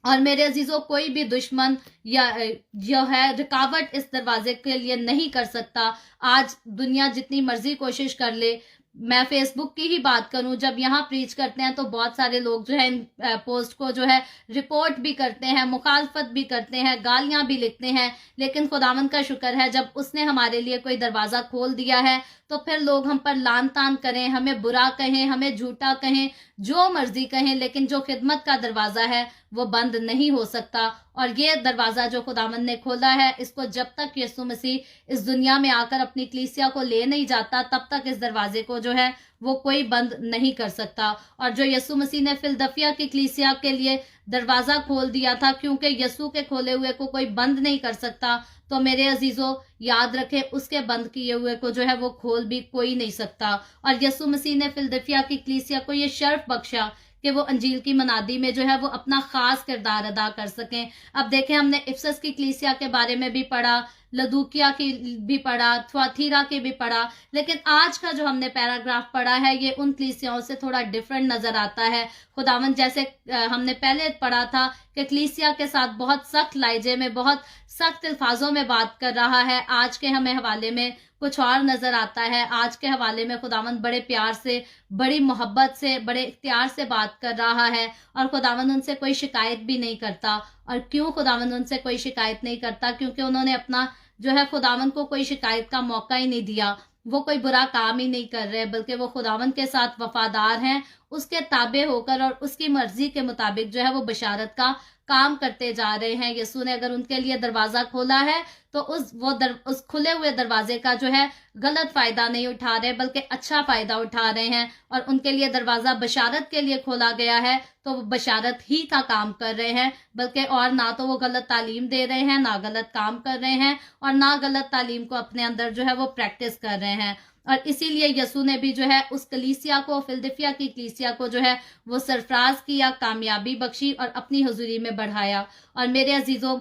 और मेरे अजीजों, कोई भी दुश्मन या जो है रुकावट इस दरवाजे के लिए नहीं कर सकता। आज दुनिया जितनी मर्जी कोशिश कर ले, मैं फेसबुक की ही बात करूं, जब यहाँ प्रीच करते हैं तो बहुत सारे लोग जो है इन पोस्ट को जो है रिपोर्ट भी करते हैं, मुखालफत भी करते हैं, गालियां भी लिखते हैं। लेकिन खुदावंद का शुक्र है जब उसने हमारे लिए कोई दरवाजा खोल दिया है तो फिर लोग हम पर लान तान करें, हमें बुरा कहें, हमें झूठा कहें, जो मर्जी कहें, लेकिन जो खिदमत का दरवाजा है वो बंद नहीं हो सकता। और ये दरवाजा जो खुदावंद ने खोला है, इसको जब तक यीशु मसीह इस दुनिया में आकर अपनी कलीसिया को ले नहीं जाता तब तक इस दरवाजे को जो है वो कोई बंद नहीं कर सकता। और जो यीशु मसीह ने फिलदफिया की कलीसिया के लिए दरवाजा खोल दिया था, क्योंकि यीशु के खोले हुए को कोई बंद नहीं कर सकता, तो मेरे अजीजों याद रखें उसके बंद किए हुए को जो है वो खोल भी कोई नहीं सकता। और यीशु मसीह ने फिलदफिया की कलीसिया को ये शर्फ बख्शा कि वो अंजील की मनादी में जो है वो अपना खास किरदार अदा कर सकें। अब देखें, हमने इफसस की कलीसिया के बारे में भी पढ़ा, लदूकिया की भी पढ़ा, थुआतीरा की भी पढ़ा, लेकिन आज का जो हमने पैराग्राफ पढ़ा है ये उन कलीसियाओं से थोड़ा डिफरेंट नजर आता है। खुदावंद जैसे हमने पहले पढ़ा था कि कलीसिया के साथ बहुत सख्त लहजे में, बहुत सख्त अल्फाजों में बात कर रहा है, आज के हमें हवाले में कुछ और नजर आता है। आज के हवाले में खुदावंद बड़े प्यार से, बड़ी मोहब्बत से, बड़े इख्तियार से बात कर रहा है और खुदावंद उनसे कोई शिकायत भी नहीं करता। और क्यों खुदावंद उनसे कोई शिकायत नहीं करता? क्योंकि उन्होंने अपना जो है खुदावंद को कोई शिकायत का मौका ही नहीं दिया, वो कोई बुरा काम ही नहीं कर रहे, बल्कि वो खुदावंद के साथ वफादार हैं, उसके ताबे होकर और उसकी मर्जी के मुताबिक जो है वो बशारत का काम करते जा रहे हैं। यीशु ने अगर उनके लिए दरवाजा खोला है तो उस खुले हुए दरवाजे का जो है गलत फायदा नहीं उठा रहे, बल्कि अच्छा फायदा उठा रहे हैं। और उनके लिए दरवाजा बशारत के लिए खोला गया है तो वो बशारत ही का काम कर रहे हैं, बल्कि और ना तो वो गलत तालीम दे रहे हैं, ना गलत काम कर रहे हैं, और ना गलत तालीम को अपने अंदर जो है वो प्रैक्टिस कर रहे हैं। और इसीलिए यीशु ने भी जो है उस कलीसिया को, फिलदिफिया की कलीसिया को जो है वो सरफराज किया, कामयाबी बख्शी और अपनी हुजूरी में बढ़ाया। और मेरे अजीजों,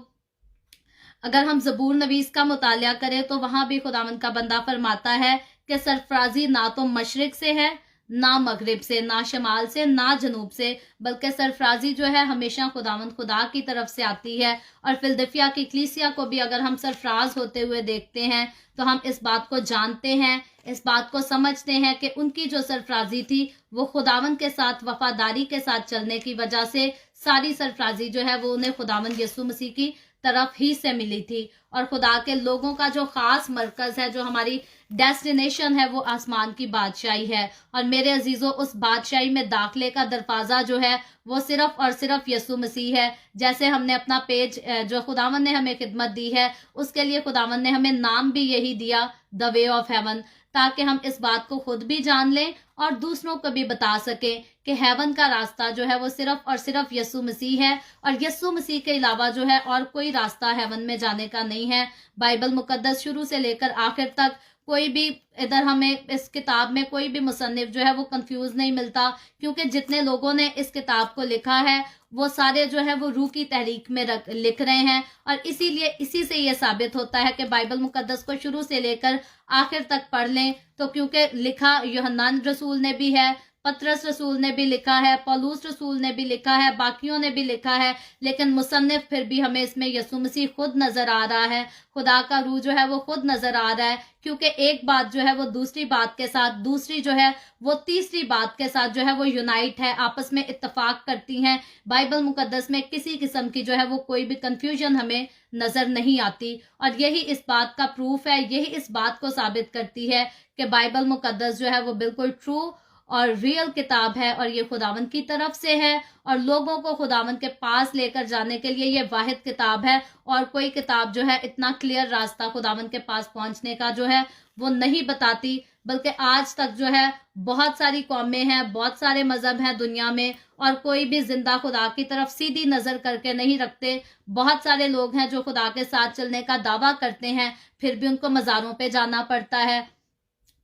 अगर हम ज़बूर नवीस का मुतालिया करें तो वहां भी खुदावंद का बंदा फरमाता है कि सरफराजी ना तो मशरिक से है, ना मगरिब से, ना शमाल से, ना जनूब से, बल्कि सरफराजी जो है हमेशा खुदावंद खुदा की तरफ से आती है। और फिलदिफिया की कलीसिया को भी अगर हम सरफराज होते हुए देखते हैं तो हम इस बात को जानते हैं, इस बात को समझते हैं कि उनकी जो सरफराजी थी वो खुदावंद के साथ वफादारी के साथ चलने की वजह से सारी सरफराजी जो है वो उन्हें खुदावंद यीशु मसीह की तरफ ही से मिली थी। और खुदा के लोगों का जो खास मरकज है, जो हमारी डेस्टिनेशन है, वो आसमान की बादशाही है। और मेरे अजीजों, उस बादशाही में दाखिले का दरवाजा जो है वो सिर्फ और सिर्फ यीशु मसीह है। जैसे हमने अपना पेज जो खुदावन ने हमें खिदमत दी है, उसके लिए खुदावन ने हमें नाम भी यही दिया, द वे ऑफ हेवन, ताकि हम इस बात को खुद भी जान लें और दूसरों को भी बता सके कि हेवन का रास्ता जो है वो सिर्फ और सिर्फ यीशु मसीह है, और यीशु मसीह के अलावा जो है और कोई रास्ता हेवन में जाने का नहीं है। बाइबल मुकद्दस शुरू से लेकर आखिर तक कोई भी इधर हमें इस किताब में कोई भी मुसन्निफ जो है वो कंफ्यूज नहीं मिलता, क्योंकि जितने लोगों ने इस किताब को लिखा है वो सारे जो है वो रूह की तहरीक में लिख रहे हैं। और इसीलिए इसी से ये साबित होता है कि बाइबल मुकद्दस को शुरू से लेकर आखिर तक पढ़ लें, तो क्योंकि लिखा यूहन्ना रसूल ने भी है, पतरस रसूल ने भी लिखा है, पौलुस रसूल ने भी लिखा है, बाकियों ने भी लिखा है, लेकिन मुसन्निफ फिर भी हमें इसमें यीशु मसीह खुद नजर आ रहा है, खुदा का रूह जो है वो खुद नजर आ रहा है। क्योंकि एक बात जो है वो दूसरी बात के साथ, दूसरी जो है वो तीसरी बात के साथ जो है वो यूनाइट है, आपस में इत्तेफाक करती हैं। बाइबल मुकद्दस में किसी किस्म की जो है वो कोई भी कंफ्यूजन हमें नजर नहीं आती, और यही इस बात का प्रूफ है, यही इस बात को साबित करती है कि बाइबल मुकद्दस जो है वो बिल्कुल ट्रू और रियल किताब है, और ये खुदावन की तरफ से है, और लोगों को खुदावन के पास लेकर जाने के लिए ये वाहिद किताब है। और कोई किताब जो है इतना क्लियर रास्ता खुदावन के पास पहुंचने का जो है वो नहीं बताती, बल्कि आज तक जो है बहुत सारी कौमें हैं, बहुत सारे मजहब हैं दुनिया में, और कोई भी जिंदा खुदा की तरफ सीधी नजर करके नहीं रखते। बहुत सारे लोग हैं जो खुदा के साथ चलने का दावा करते हैं, फिर भी उनको मज़ारों पे जाना पड़ता है,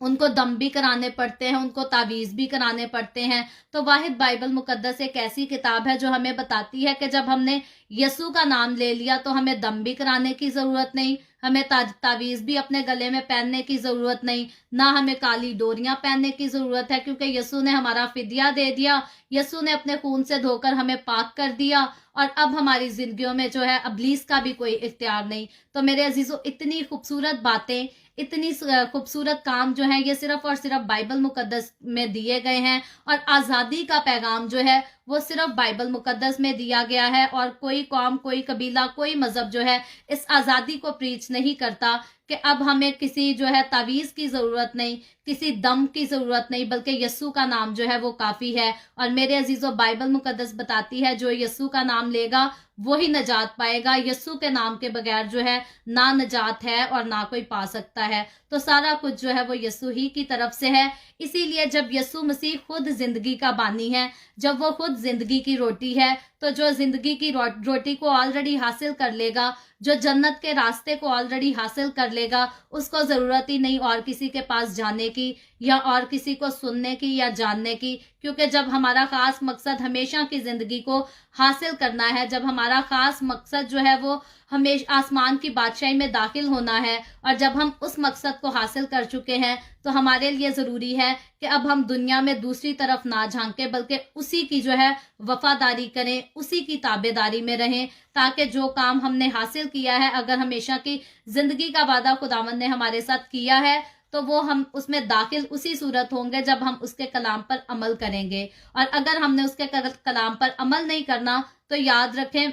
उनको दम भी कराने पड़ते हैं, उनको तावीज़ भी कराने पड़ते हैं। तो वाहिद बाइबल मुकद्दस एक ऐसी किताब है जो हमें बताती है कि जब हमने यीशु का नाम ले लिया तो हमें दम भी कराने की ज़रूरत नहीं, हमें तावीज़ भी अपने गले में पहनने की ज़रूरत नहीं, ना हमें काली डोरियां पहनने की ज़रूरत है, क्योंकि यीशु ने हमारा फिदिया दे दिया, यीशु ने अपने खून से धोकर हमें पाक कर दिया, और अब हमारी जिंदगियों में जो है अबलीस का भी कोई इख्तियार नहीं। तो मेरे अजीजों, इतनी खूबसूरत बातें, इतनी खूबसूरत काम जो है ये सिर्फ और सिर्फ बाइबल मुकद्दस में दिए गए हैं, और आज़ादी का पैगाम जो है वो सिर्फ बाइबल मुकद्दस में दिया गया है। और कोई कौम, कोई कबीला, कोई मजहब जो है इस आज़ादी को प्रीच नहीं करता कि अब हमें किसी जो है तावीज़ की ज़रूरत नहीं, किसी दम की ज़रूरत नहीं, बल्कि यीशु का नाम जो है वो काफ़ी है। और मेरे अजीज़ों, बाइबल मुकद्दस बताती है जो यीशु का नाम लेगा वही नजात पाएगा, यीशु के नाम के बगैर जो है ना नजात है और ना कोई पा सकता है। तो सारा कुछ जो है वो यीशु ही की तरफ से है। इसीलिए जब यीशु मसीह खुद जिंदगी का बानी है, जब वो खुद जिंदगी की रोटी है, तो जो जिंदगी की रोटी को ऑलरेडी हासिल कर लेगा, जो जन्नत के रास्ते को ऑलरेडी हासिल कर लेगा, उसको जरूरत ही नहीं और किसी के पास जाने की या और किसी को सुनने की या जानने की। क्योंकि जब हमारा खास मकसद हमेशा की जिंदगी को हासिल करना है, जब हमारा खास मकसद जो है वो हमेशा आसमान की बादशाही में दाखिल होना है, और जब हम उस मकसद को हासिल कर चुके हैं, तो हमारे लिए ज़रूरी है कि अब हम दुनिया में दूसरी तरफ ना झांके, बल्कि उसी की जो है वफादारी करें, उसी की ताबेदारी में रहें, ताकि जो काम हमने हासिल किया है, अगर हमेशा की जिंदगी का वादा खुदावंद ने हमारे साथ किया है, तो वो हम उसमें दाखिल उसी सूरत होंगे जब हम उसके कलाम पर अमल करेंगे। और अगर हमने उसके कलाम पर अमल नहीं करना, तो याद रखें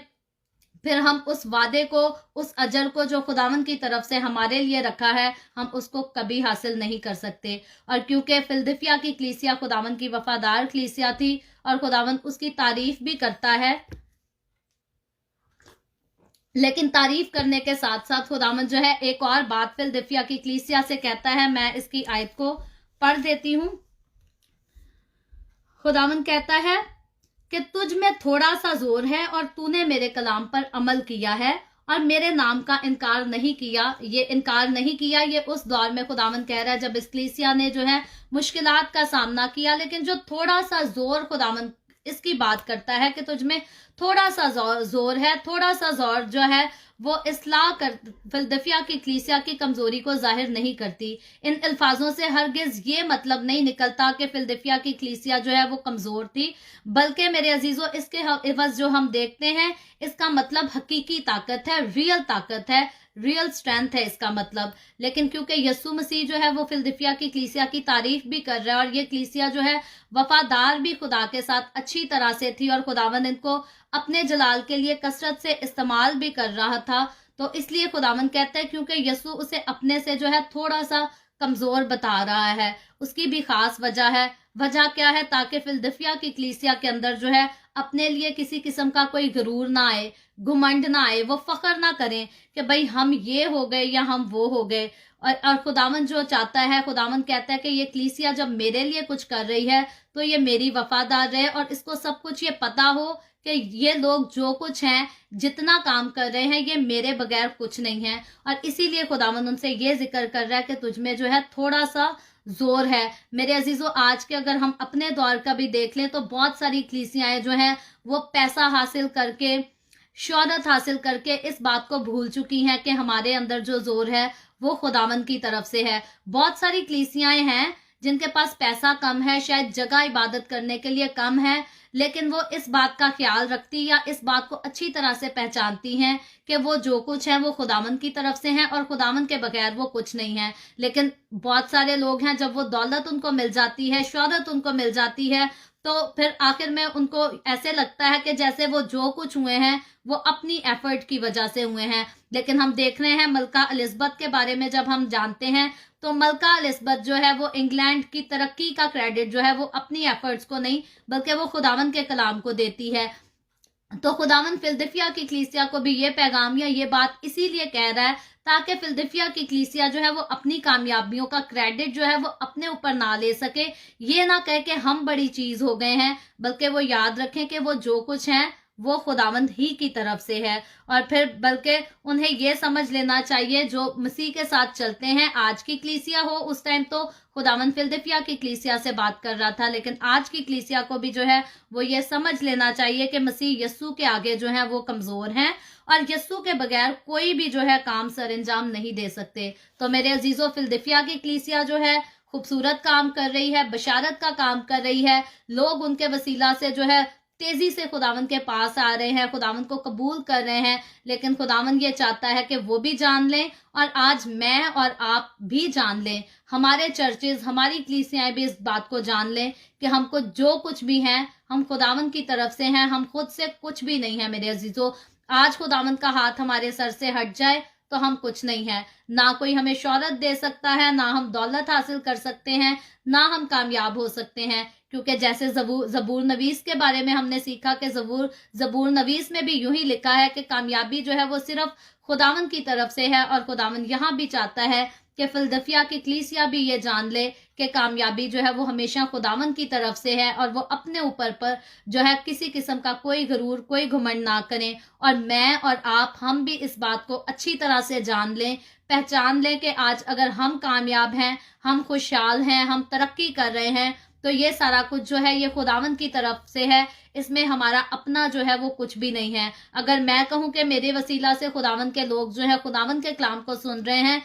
फिर हम उस वादे को, उस अजर को जो खुदावन की तरफ से हमारे लिए रखा है, हम उसको कभी हासिल नहीं कर सकते। और क्योंकि फिलदिफिया की कलीसिया खुदावन की वफादार कलीसिया थी, और खुदावन उसकी तारीफ भी करता है, लेकिन तारीफ करने के साथ साथ खुदावन जो है एक और बात फिलदिफिया की कलीसिया से कहता है। मैं इसकी आयत को पढ़ देती हूं। खुदावन कहता है कि तुझ में थोड़ा सा जोर है और तूने मेरे कलाम पर अमल किया है और मेरे नाम का इनकार नहीं किया। ये इनकार नहीं किया, ये उस दौर में खुदावन कह रहा है जब इस कलीसिया ने जो है मुश्किलात का सामना किया, लेकिन जो थोड़ा सा जोर खुदावन इसकी बात करता है कि तुझ में थोड़ा सा जोर है, थोड़ा सा जोर जो है वो इस्लाह कर फिलदिफिया की कलीसिया की कमजोरी को जाहिर नहीं करती। इन अल्फाजों से हरगिज ये मतलब नहीं निकलता कि फिलदिफिया की कलीसिया जो है वो कमजोर थी, बल्कि मेरे अजीजों इसके एवज जो हम देखते हैं इसका मतलब हकीकी ताकत है, रियल ताकत है, रियल स्ट्रेंथ है इसका मतलब। लेकिन क्योंकि यीशु मसीह जो है वो फिलदिफिया की कलीसिया की तारीफ भी कर रहा है, और ये कलीसिया जो है वफादार भी खुदा के साथ अच्छी तरह से थी, और खुदावन इनको अपने जलाल के लिए कसरत से इस्तेमाल भी कर रहा था, तो इसलिए खुदावंद कहता है क्योंकि यीशु उसे अपने से जो है थोड़ा सा कमजोर बता रहा है। उसकी भी खास वजह है। वजह क्या है? ताकि फिलदिफिया की कलीसिया के अंदर जो है अपने लिए किसी किस्म का कोई गरूर ना आए, घुमंड ना आए, वो फख्र ना करें कि भाई हम ये हो गए या हम वो हो गए। और खुदावंद जो चाहता है, खुदावंद कहता है कि ये कलीसिया जब मेरे लिए कुछ कर रही है तो ये मेरी वफादार रहे और इसको सब कुछ ये पता हो कि ये लोग जो कुछ हैं, जितना काम कर रहे हैं, ये मेरे बगैर कुछ नहीं है। और इसीलिए खुदावंद उनसे ये जिक्र कर रहा है कि तुझमें जो है थोड़ा सा जोर है। मेरे अजीजों, आज के अगर हम अपने दौर का भी देख लें तो बहुत सारी कलीसियाएं जो हैं वो पैसा हासिल करके, शोहरत हासिल करके इस बात को भूल चुकी हैं कि हमारे अंदर जो जोर है वो खुदावंद की तरफ से है। बहुत सारी कलीसियाएं हैं जिनके पास पैसा कम है, शायद जगह इबादत करने के लिए कम है, लेकिन वो इस बात का ख्याल रखती या इस बात को अच्छी तरह से पहचानती हैं कि वो जो कुछ है वो खुदावंद की तरफ से है और खुदावंद के बगैर वो कुछ नहीं है। लेकिन बहुत सारे लोग हैं, जब वो दौलत उनको मिल जाती है, शोहरत उनको मिल जाती है, तो फिर आखिर में उनको ऐसे लगता है कि जैसे वो जो कुछ हुए हैं वो अपनी एफर्ट की वजह से हुए हैं। लेकिन हम देख रहे हैं मलका एलिजबेथ के बारे में जब हम जानते हैं तो मलका एलिजबेथ जो है वो इंग्लैंड की तरक्की का क्रेडिट जो है वो अपनी एफर्ट्स को नहीं बल्कि वो खुदावंद के कलाम को देती है। तो खुदावंद फिलदिफिया की कलीसिया को भी ये पैगाम या ये बात इसीलिए कह रहा है ताकि फिलदिफिया की कलीसिया जो है वो अपनी कामयाबियों का क्रेडिट जो है वो अपने ऊपर ना ले सके, ये ना कह के हम बड़ी चीज हो गए हैं, बल्कि वो याद रखें कि वो जो कुछ है वो खुदावंद ही की तरफ से है। और फिर बल्कि उन्हें ये समझ लेना चाहिए, जो मसीह के साथ चलते हैं, आज की कलीसिया हो, उस टाइम तो खुदावंद फिलदिफिया की कलीसिया से बात कर रहा था, लेकिन आज की कलीसिया को भी जो है वो ये समझ लेना चाहिए कि मसीह यस्सु के आगे जो है वो कमजोर हैं और यस्सु के बगैर कोई भी जो है काम सरंजाम नहीं दे सकते। तो मेरे अजीजों, फिलदिफिया की कलीसिया जो है खूबसूरत काम कर रही है, बशारत का काम कर रही है, लोग उनके वसीला से जो है तेजी से खुदावंद के पास आ रहे हैं, खुदावंद को कबूल कर रहे हैं। लेकिन खुदावंद ये चाहता है कि वो भी जान लें और आज मैं और आप भी जान लें, हमारे चर्चेज, हमारी कलीसियाएं भी इस बात को जान लें कि हमको जो कुछ भी है हम खुदावंद की तरफ से हैं, हम खुद से कुछ भी नहीं है। मेरे अजीजों, आज खुदावंद का हाथ हमारे सर से हट जाए तो हम कुछ नहीं है। ना कोई हमें शोहरत दे सकता है, ना हम दौलत हासिल कर सकते हैं, ना हम कामयाब हो सकते हैं। क्योंकि जैसे जबूर नवीस के बारे में हमने सीखा कि जबूर नवीस में भी यूं ही लिखा है कि कामयाबी जो है वो सिर्फ खुदावंद की तरफ से है। और खुदावंद यहाँ भी चाहता है कि फिलदिफिया की कलीसिया भी ये जान ले कि कामयाबी जो है वो हमेशा खुदावंद की तरफ से है और वो अपने ऊपर पर जो है किसी किस्म का कोई गरूर, कोई घमंड ना करें। और मैं और आप, हम भी इस बात को अच्छी तरह से जान लें, पहचान लें कि आज अगर हम कामयाब हैं, हम खुशहाल हैं, हम तरक्की कर रहे हैं, तो ये सारा कुछ जो है ये खुदावंद की तरफ से है। इसमें हमारा अपना जो है वो कुछ भी नहीं है। अगर मैं कहूं कि मेरे वसीला से खुदावंद के लोग जो है खुदावंद के कलाम को सुन रहे हैं,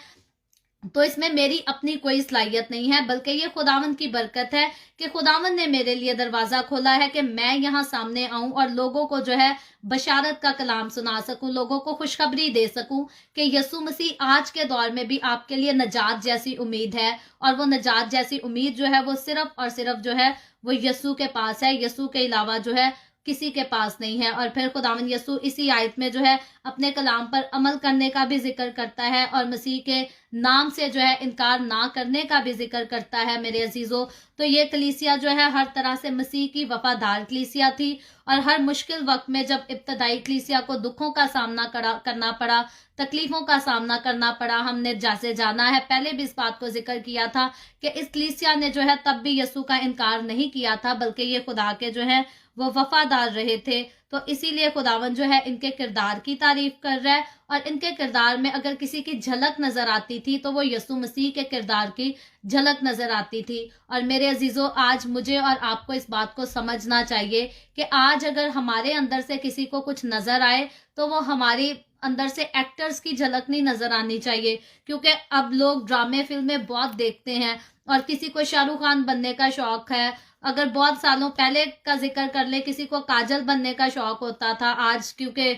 तो इसमें मेरी अपनी कोई सलाहियत नहीं है, बल्कि ये खुदावंद की बरकत है कि खुदावंद ने मेरे लिए दरवाजा खोला है कि मैं यहाँ सामने आऊं और लोगों को जो है बशारत का कलाम सुना सकूं, लोगों को खुशखबरी दे सकूं कि यीशु मसीह आज के दौर में भी आपके लिए नजात जैसी उम्मीद है। और वो नजात जैसी उम्मीद जो है वो सिर्फ और सिर्फ जो है वो यीशु के पास है, यीशु के अलावा जो है किसी के पास नहीं है। और फिर खुदावंद यीशु इसी आयत में जो है अपने कलाम पर अमल करने का भी जिक्र करता है और मसीह के नाम से जो है इनकार ना करने का भी जिक्र करता है। मेरे अजीजों, तो ये कलीसिया जो है हर तरह से मसीह की वफादार कलीसिया थी और हर मुश्किल वक्त में जब इब्तदाई कलीसिया को दुखों का सामना करना पड़ा, तकलीफों का सामना करना पड़ा, हमने जैसे जाना है, पहले भी इस बात को जिक्र किया था कि इस कलीसिया ने जो है तब भी यीशु का इनकार नहीं किया था, बल्कि ये खुदा के जो है वो वफादार रहे थे। तो इसीलिए खुदावन जो है इनके किरदार की तारीफ कर रहा है और इनके किरदार में अगर किसी की झलक नजर आती थी तो वो यीशु मसीह के किरदार की झलक नजर आती थी। और मेरे अजीजों, आज मुझे और आपको इस बात को समझना चाहिए कि आज अगर हमारे अंदर से किसी को कुछ नजर आए तो वो हमारी अंदर से एक्टर्स की झलक नहीं नजर आनी चाहिए। क्योंकि अब लोग ड्रामे फिल्में बहुत देखते हैं और किसी को शाहरुख खान बनने का शौक है, अगर बहुत सालों पहले का जिक्र कर ले किसी को काजल बनने का शौक होता था। आज क्योंकि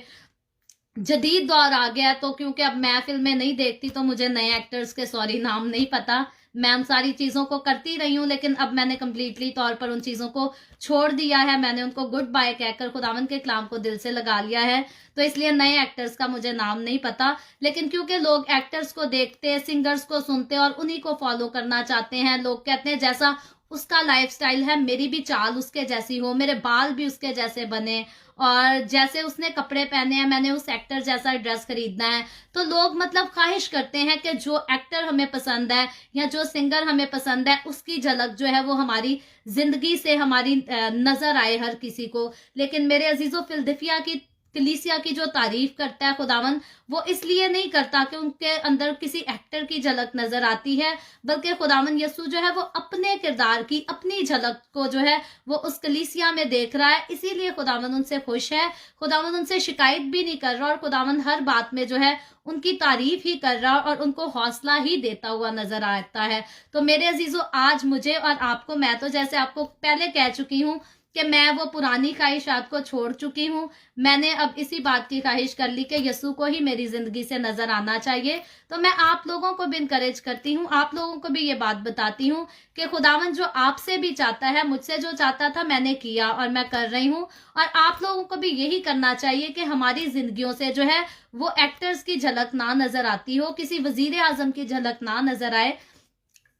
जदीद दौर आ गया तो क्योंकि अब मैं फिल्में नहीं देखती तो मुझे नए एक्टर्स के नाम नहीं पता, मैं उन सारी चीज़ों को करती रही हूँ, लेकिन अब मैंने कंप्लीटली तौर पर उन चीज़ों को छोड़ दिया है। मैंने उनको गुड बाय कहकर खुदावंद के कलाम को दिल से लगा लिया है। तो इसलिए नए एक्टर्स का मुझे नाम नहीं पता, लेकिन क्योंकि लोग एक्टर्स को देखते, सिंगर्स को सुनते और उन्हीं को फॉलो करना चाहते हैं। लोग कहते हैं जैसा उसका लाइफस्टाइल है मेरी भी चाल उसके जैसी हो, मेरे बाल भी उसके जैसे बने, और जैसे उसने कपड़े पहने हैं मैंने उस एक्टर जैसा ड्रेस खरीदना है। तो लोग मतलब ख्वाहिश करते हैं कि जो एक्टर हमें पसंद है या जो सिंगर हमें पसंद है उसकी झलक जो है वो हमारी जिंदगी से हमारी नजर आए हर किसी को। लेकिन मेरे अजीजों, फिलदिफिया की कलीसिया की जो तारीफ करता है खुदावन, वो इसलिए नहीं करता कि उनके अंदर किसी एक्टर की झलक नजर आती है, बल्कि खुदावन यसू जो है वो अपने किरदार की अपनी झलक को जो है वो उस कलीसिया में देख रहा है। इसीलिए खुदावन उनसे खुश है, खुदावन उनसे शिकायत भी नहीं कर रहा, और खुदावन हर बात में जो है उनकी तारीफ ही कर रहा और उनको हौसला ही देता हुआ नजर आता है। तो मेरे अजीजों, आज मुझे और आपको, मैं तो जैसे आपको पहले कह चुकी हूँ कि मैं वो पुरानी ख्वाहिशात को छोड़ चुकी हूँ। मैंने अब इसी बात की ख्वाहिश कर ली कि यसू को ही मेरी जिंदगी से नजर आना चाहिए। तो मैं आप लोगों को भी इनकरेज करती हूँ, आप लोगों को भी ये बात बताती हूँ कि खुदावन जो आपसे भी चाहता है, मुझसे जो चाहता था मैंने किया और मैं कर रही हूँ, और आप लोगों को भी यही करना चाहिए कि हमारी जिंदगियों से जो है वो एक्टर्स की झलक ना नजर आती हो, किसी वजीर आजम की झलक ना नजर आए,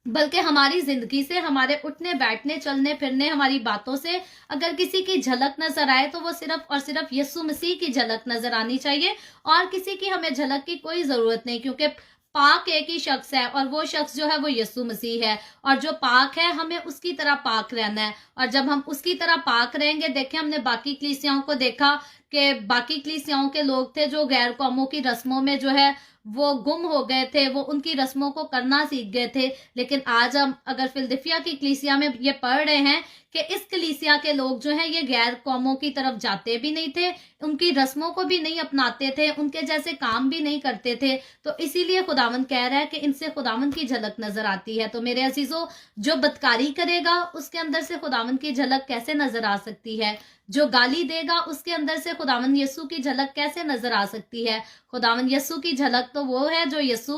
बल्कि हमारी जिंदगी से, हमारे उठने बैठने चलने फिरने, हमारी बातों से अगर किसी की झलक नजर आए तो वो सिर्फ और सिर्फ यीशु मसीह की झलक नजर आनी चाहिए, और किसी की हमें झलक की कोई जरूरत नहीं, क्योंकि पाक एक ही शख्स है और वो शख्स जो है वो यीशु मसीह है। और जो पाक है हमें उसकी तरह पाक रहना है, और जब हम उसकी तरह पाक रहेंगे, देखें हमने बाकी कलीसियाओं को देखा कि बाकी कलीसियाओं के लोग थे जो गैर कौमों की रस्मों में जो है वो गुम हो गए थे, वो उनकी रस्मों को करना सीख गए थे। लेकिन आज हम अगर फिलदिफिया की कलीसिया में ये पढ़ रहे हैं कि इस कलीसिया के लोग जो हैं ये गैर कौमों की तरफ जाते भी नहीं थे, उनकी रस्मों को भी नहीं अपनाते थे, उनके जैसे काम भी नहीं करते थे। तो इसीलिए खुदावन कह रहा है कि इनसे खुदावन की झलक नजर आती है। तो मेरे अजीजों, जो बदकारी करेगा उसके अंदर से खुदावन की झलक कैसे नजर आ सकती है? जो गाली देगा उसके अंदर से खुदावन यीशु की झलक कैसे नजर आ सकती है? खुदावन यीशु की झलक तो वो है जो यीशु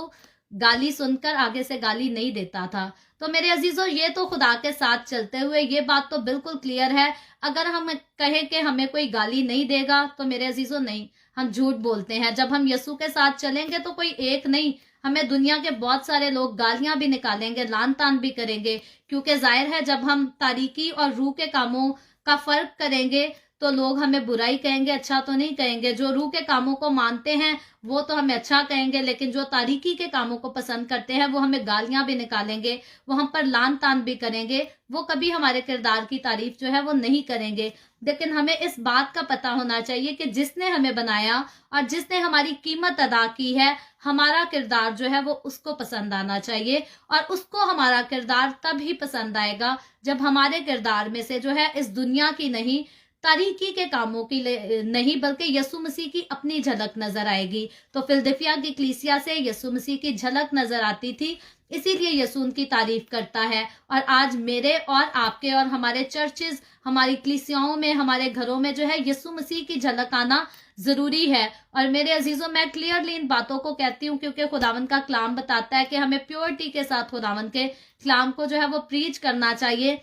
गाली सुनकर आगे से गाली नहीं देता था। तो मेरे अजीजों, ये तो खुदा के साथ चलते हुए ये बात तो बिल्कुल क्लियर है। अगर हम कहें कि हमें कोई गाली नहीं देगा तो मेरे अजीजों नहीं, हम झूठ बोलते हैं। जब हम यीशु के साथ चलेंगे तो कोई एक नहीं, हमें दुनिया के बहुत सारे लोग गालियां भी निकालेंगे, लान तान भी करेंगे, क्योंकि जाहिर है जब हम तारीकी और रूह के कामों का फर्क करेंगे तो लोग हमें बुराई कहेंगे, अच्छा तो नहीं कहेंगे। जो रूह के कामों को मानते हैं वो तो हमें अच्छा कहेंगे, लेकिन जो तारीकी के कामों को पसंद करते हैं वो हमें गालियां भी निकालेंगे, वो हम पर लान तान भी करेंगे, वो कभी हमारे किरदार की तारीफ जो है वो नहीं करेंगे। लेकिन हमें इस बात का पता होना चाहिए कि जिसने हमें बनाया और जिसने हमारी कीमत अदा की है, हमारा किरदार जो है वो उसको पसंद आना चाहिए, और उसको हमारा किरदार तब ही पसंद आएगा जब हमारे किरदार में से जो है इस दुनिया की नहीं, तारीकी के कामों की नहीं, बल्कि यीशु मसीह की अपनी झलक नजर आएगी। तो फिलदिफिया की कलीसिया से यीशु मसीह की झलक नजर आती थी, इसीलिए यीशु उनकी तारीफ करता है। और आज मेरे और आपके और हमारे चर्चेज, हमारी कलीसियाओं में, हमारे घरों में जो है यीशु मसीह की झलक आना जरूरी है। और मेरे अजीजों, मैं क्लियरली इन बातों को कहती हूँ क्योंकि खुदावन का कलाम बताता है कि हमें प्योरिटी के साथ खुदावन के कलाम को जो है वो प्रीच करना चाहिए।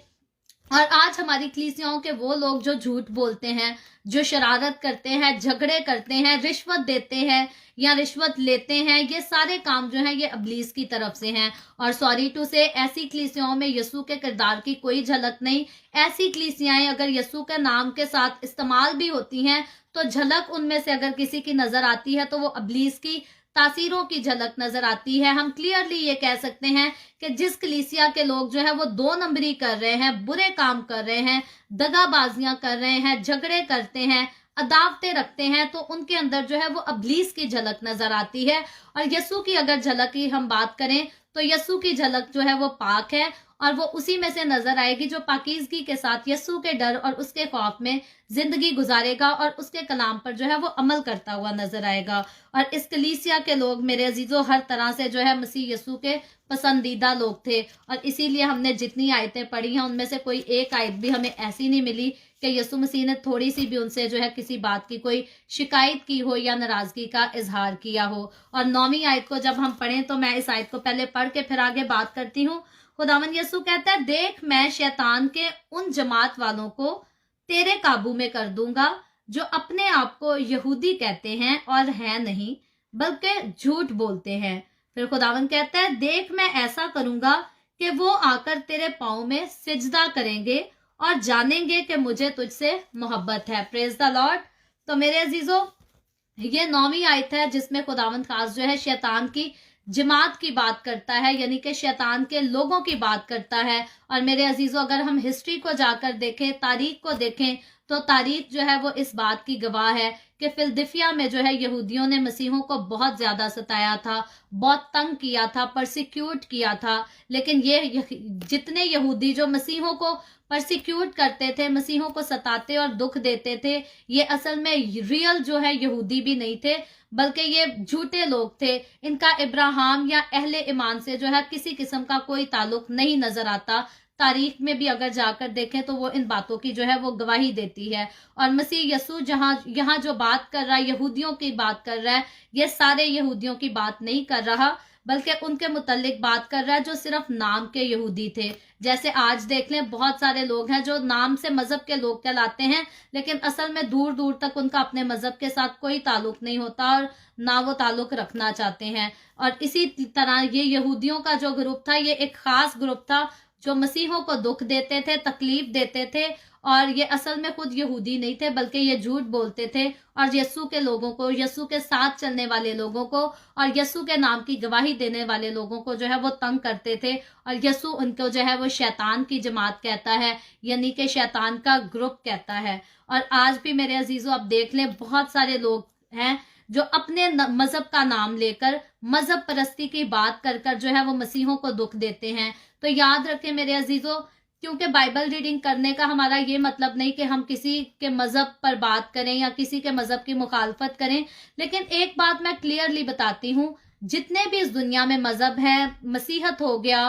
और आज हमारी कलीसियाओं के वो लोग जो झूठ बोलते हैं, जो शरारत करते हैं, झगड़े करते हैं, रिश्वत देते हैं या रिश्वत लेते हैं, ये सारे काम जो हैं ये इब्लीस की तरफ से हैं। और सॉरी टू से, ऐसी कलीसियाओं में यीशु के किरदार की कोई झलक नहीं। ऐसी कलीसियाएं अगर यीशु के नाम के साथ इस्तेमाल भी होती हैं तो झलक उनमें से अगर किसी की नजर आती है तो वो इब्लीस की तासीरों की झलक नजर आती है। हम क्लियरली ये कह सकते हैं कि जिस कलीसिया के लोग जो है वो 2 नंबरी कर रहे हैं, बुरे काम कर रहे हैं, दगाबाजियां कर रहे हैं, झगड़े करते हैं, अदावतें रखते हैं, तो उनके अंदर जो है वो इब्लीस की झलक नजर आती है। और यीशु की अगर झलक की हम बात करें तो यीशु की झलक जो है वो पाक है, और वो उसी में से नजर आएगी जो पाकीज़गी के साथ यीशु के डर और उसके खौफ में जिंदगी गुजारेगा और उसके कलाम पर जो है वो अमल करता हुआ नजर आएगा। और इस कलीसिया के लोग मेरे अजीजों हर तरह से जो है मसीह यीशु के पसंदीदा लोग थे, और इसीलिए हमने जितनी आयतें पढ़ी हैं उनमें से कोई एक आयत भी हमें ऐसी नहीं मिली कि यीशु मसीह ने थोड़ी सी भी उनसे जो है किसी बात की कोई शिकायत की हो या नाराजगी का इजहार किया हो। और 9 9वीं आयत को जब हम पढ़ें तो मैं इस आयत को पहले पढ़ के फिर आगे बात करती हूँ। खुदावंद यीशु कहता है, देख मैं शैतान के उन जमात वालों को तेरे काबू में कर दूंगा जो अपने आप को यहूदी कहते हैं और है नहीं बल्कि झूठ बोलते हैं। फिर खुदावंद कहता है, देख मैं ऐसा करूंगा कि वो आकर तेरे पांव में सिजदा करेंगे और जानेंगे कि मुझे तुझसे मोहब्बत है। Praise the Lord. तो मेरे अजीजों, ये 9वीं आयत है जिसमें खुदावंद खास जो है शैतान की जमात की बात करता है, यानी कि शैतान के लोगों की बात करता है। और मेरे अजीजों, अगर हम हिस्ट्री को जाकर देखें, तारीख को देखें, तो तारीख जो है वो इस बात की गवाह है कि फिलदिफिया में जो है यहूदियों ने मसीहों को बहुत ज्यादा सताया था, बहुत तंग किया था, परसिक्यूट किया था। लेकिन ये जितने यहूदी जो मसीहों को परसिक्यूट करते थे, मसीहों को सताते और दुख देते थे, ये असल में रियल जो है यहूदी भी नहीं थे, बल्कि ये झूठे लोग थे। इनका इब्राहिम या अहले ईमान से जो है किसी किस्म का कोई ताल्लुक नहीं नजर आता। तारीख में भी अगर जाकर देखें तो वो इन बातों की जो है वो गवाही देती है। और मसीह यीशु यहाँ जो बात कर रहा है, यहूदियों की बात कर रहा है, ये सारे यहूदियों की बात नहीं कर रहा, बल्कि उनके मुतल्लिक बात कर रहा है जो सिर्फ नाम के यहूदी थे। जैसे आज देख लें, बहुत सारे लोग हैं जो नाम से मजहब के लोग कहलाते हैं, लेकिन असल में दूर दूर तक उनका अपने मजहब के साथ कोई ताल्लुक नहीं होता और ना वो ताल्लुक रखना चाहते हैं। और इसी तरह ये यहूदियों का जो ग्रुप था, ये एक खास ग्रुप था जो मसीहों को दुख देते थे, तकलीफ देते थे। और ये असल में खुद यहूदी नहीं थे, बल्कि ये झूठ बोलते थे और यीशु के लोगों को, यीशु के साथ चलने वाले लोगों को और यीशु के नाम की गवाही देने वाले लोगों को जो है वो तंग करते थे। और यीशु उनको जो है वो शैतान की जमात कहता है, यानी कि शैतान का ग्रुप कहता है। और आज भी मेरे अजीजों, आप देख लें, बहुत सारे लोग हैं जो अपने मजहब का नाम लेकर मजहब परस्ती की बात कर कर जो है वो मसीहों को दुख देते हैं। तो याद रखें मेरे अजीजों, क्योंकि बाइबल रीडिंग करने का हमारा ये मतलब नहीं कि हम किसी के मजहब पर बात करें या किसी के मजहब की मुखालफत करें, लेकिन एक बात मैं क्लियरली बताती हूँ, जितने भी इस दुनिया में मजहब हैं, मसीहत हो गया,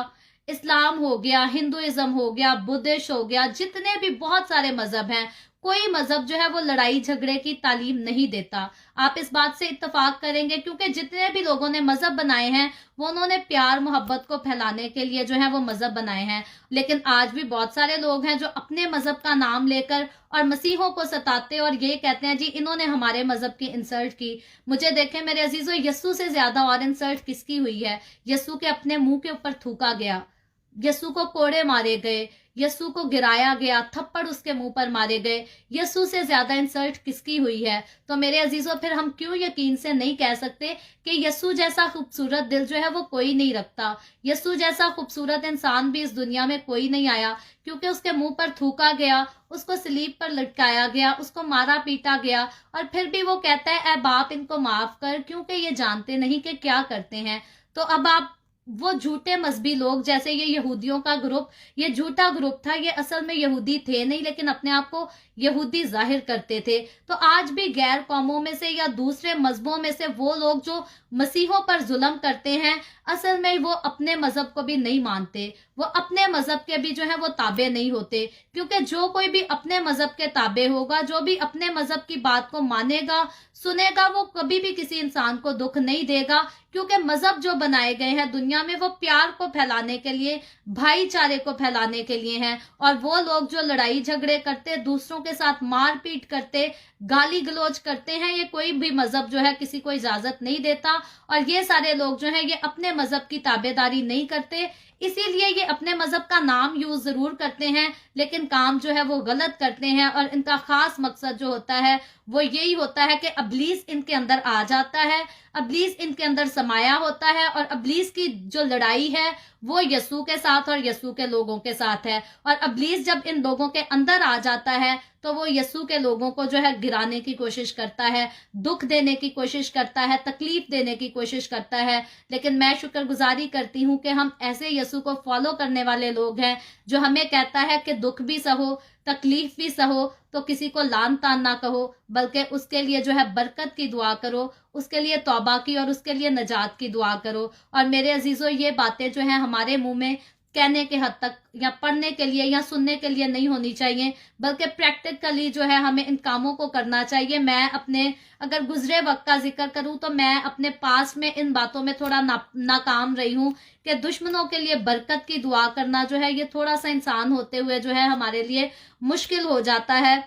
इस्लाम हो गया, हिंदुइज्म हो गया, बुद्धिस्ट हो गया, जितने भी बहुत सारे मजहब हैं, कोई मजहब जो है वो लड़ाई झगड़े की तालीम नहीं देता। आप इस बात से इत्तेफाक करेंगे, क्योंकि जितने भी लोगों ने मजहब बनाए हैं वो उन्होंने प्यार मोहब्बत को फैलाने के लिए जो है वो मजहब बनाए हैं। लेकिन आज भी बहुत सारे लोग हैं जो अपने मजहब का नाम लेकर और मसीहों को सताते और ये कहते हैं जी इन्होंने हमारे मजहब की इंसल्ट की। मुझे देखें मेरे अजीजों, यीशु से ज्यादा और इंसल्ट किसकी हुई है? यीशु के अपने मुंह के ऊपर थूका गया, यीशु को कोड़े मारे गए, यीशु को गिराया गया, थप्पड़ उसके मुंह पर मारे गए। यीशु से ज्यादा इंसल्ट किसकी हुई है? तो मेरे अजीजों, फिर हम क्यों यकीन से नहीं कह सकते कि यीशु जैसा खूबसूरत दिल जो है वो कोई नहीं रखता? यीशु जैसा खूबसूरत इंसान भी इस दुनिया में कोई नहीं आया, क्योंकि उसके मुंह पर थूका गया, उसको सलीब पर लटकाया गया, उसको मारा पीटा गया, और फिर भी वो कहता है ऐ बाप इनको माफ कर, क्योंकि ये जानते नहीं कि क्या करते हैं। तो अब आप वो झूठे मजहबी लोग, जैसे ये यहूदियों का ग्रुप, ये झूठा ग्रुप था, ये असल में यहूदी थे नहीं, लेकिन अपने आप को यहूदी जाहिर करते थे। तो आज भी गैर कौमों में से या दूसरे मजहबों में से वो लोग जो मसीहों पर जुल्म करते हैं, असल में वो अपने मजहब को भी नहीं मानते, वो अपने मजहब के भी जो है वो ताबे नहीं होते। क्योंकि जो कोई भी अपने मजहब के ताबे होगा, जो भी अपने मजहब की बात को मानेगा सुनेगा, वो कभी भी किसी इंसान को दुख नहीं देगा। क्योंकि मजहब जो बनाए गए हैं दुनिया में, वो प्यार को फैलाने के लिए, भाईचारे को फैलाने के लिए हैं। और वो लोग जो लड़ाई झगड़े करते, दूसरों के साथ मारपीट करते, गाली गलौज करते हैं, ये कोई भी मजहब जो है किसी को इजाजत नहीं देता। और ये सारे लोग जो हैं ये अपने मजहब की ताबेदारी नहीं करते, इसीलिए ये अपने मजहब का नाम यूज जरूर करते हैं, लेकिन काम जो है वो गलत करते हैं। और इनका खास मकसद जो होता है वो यही होता है कि अबलीस इनके अंदर आ जाता है, अबलीस इनके अंदर समाया होता है, और अबलीस की जो लड़ाई है वो यीशु के साथ और यीशु के लोगों के साथ है। और अबलीस जब इन लोगों के अंदर आ जाता है तो वो यीशु के लोगों को जो है गिराने की कोशिश करता है, दुख देने की कोशिश करता है, तकलीफ देने की कोशिश करता है। लेकिन मैं शुक्रगुजारी करती हूँ कि हम ऐसे यीशु को फॉलो करने वाले लोग हैं जो हमें कहता है कि दुख भी सहो, तकलीफ भी सहो, तो किसी को लान तान ना कहो, बल्कि उसके लिए जो है बरकत की दुआ करो, उसके लिए तौबा की और उसके लिए नजात की दुआ करो। और मेरे अजीजों, ये बातें जो हैं हमारे मुंह में कहने के हद तक या पढ़ने के लिए या सुनने के लिए नहीं होनी चाहिए, बल्कि प्रैक्टिकली जो है हमें इन कामों को करना चाहिए। मैं अपने अगर गुजरे वक्त का जिक्र करूं तो मैं अपने पास में इन बातों में थोड़ा नाकाम रही हूं कि दुश्मनों के लिए बरकत की दुआ करना जो है ये थोड़ा सा इंसान होते हुए जो है हमारे लिए मुश्किल हो जाता है।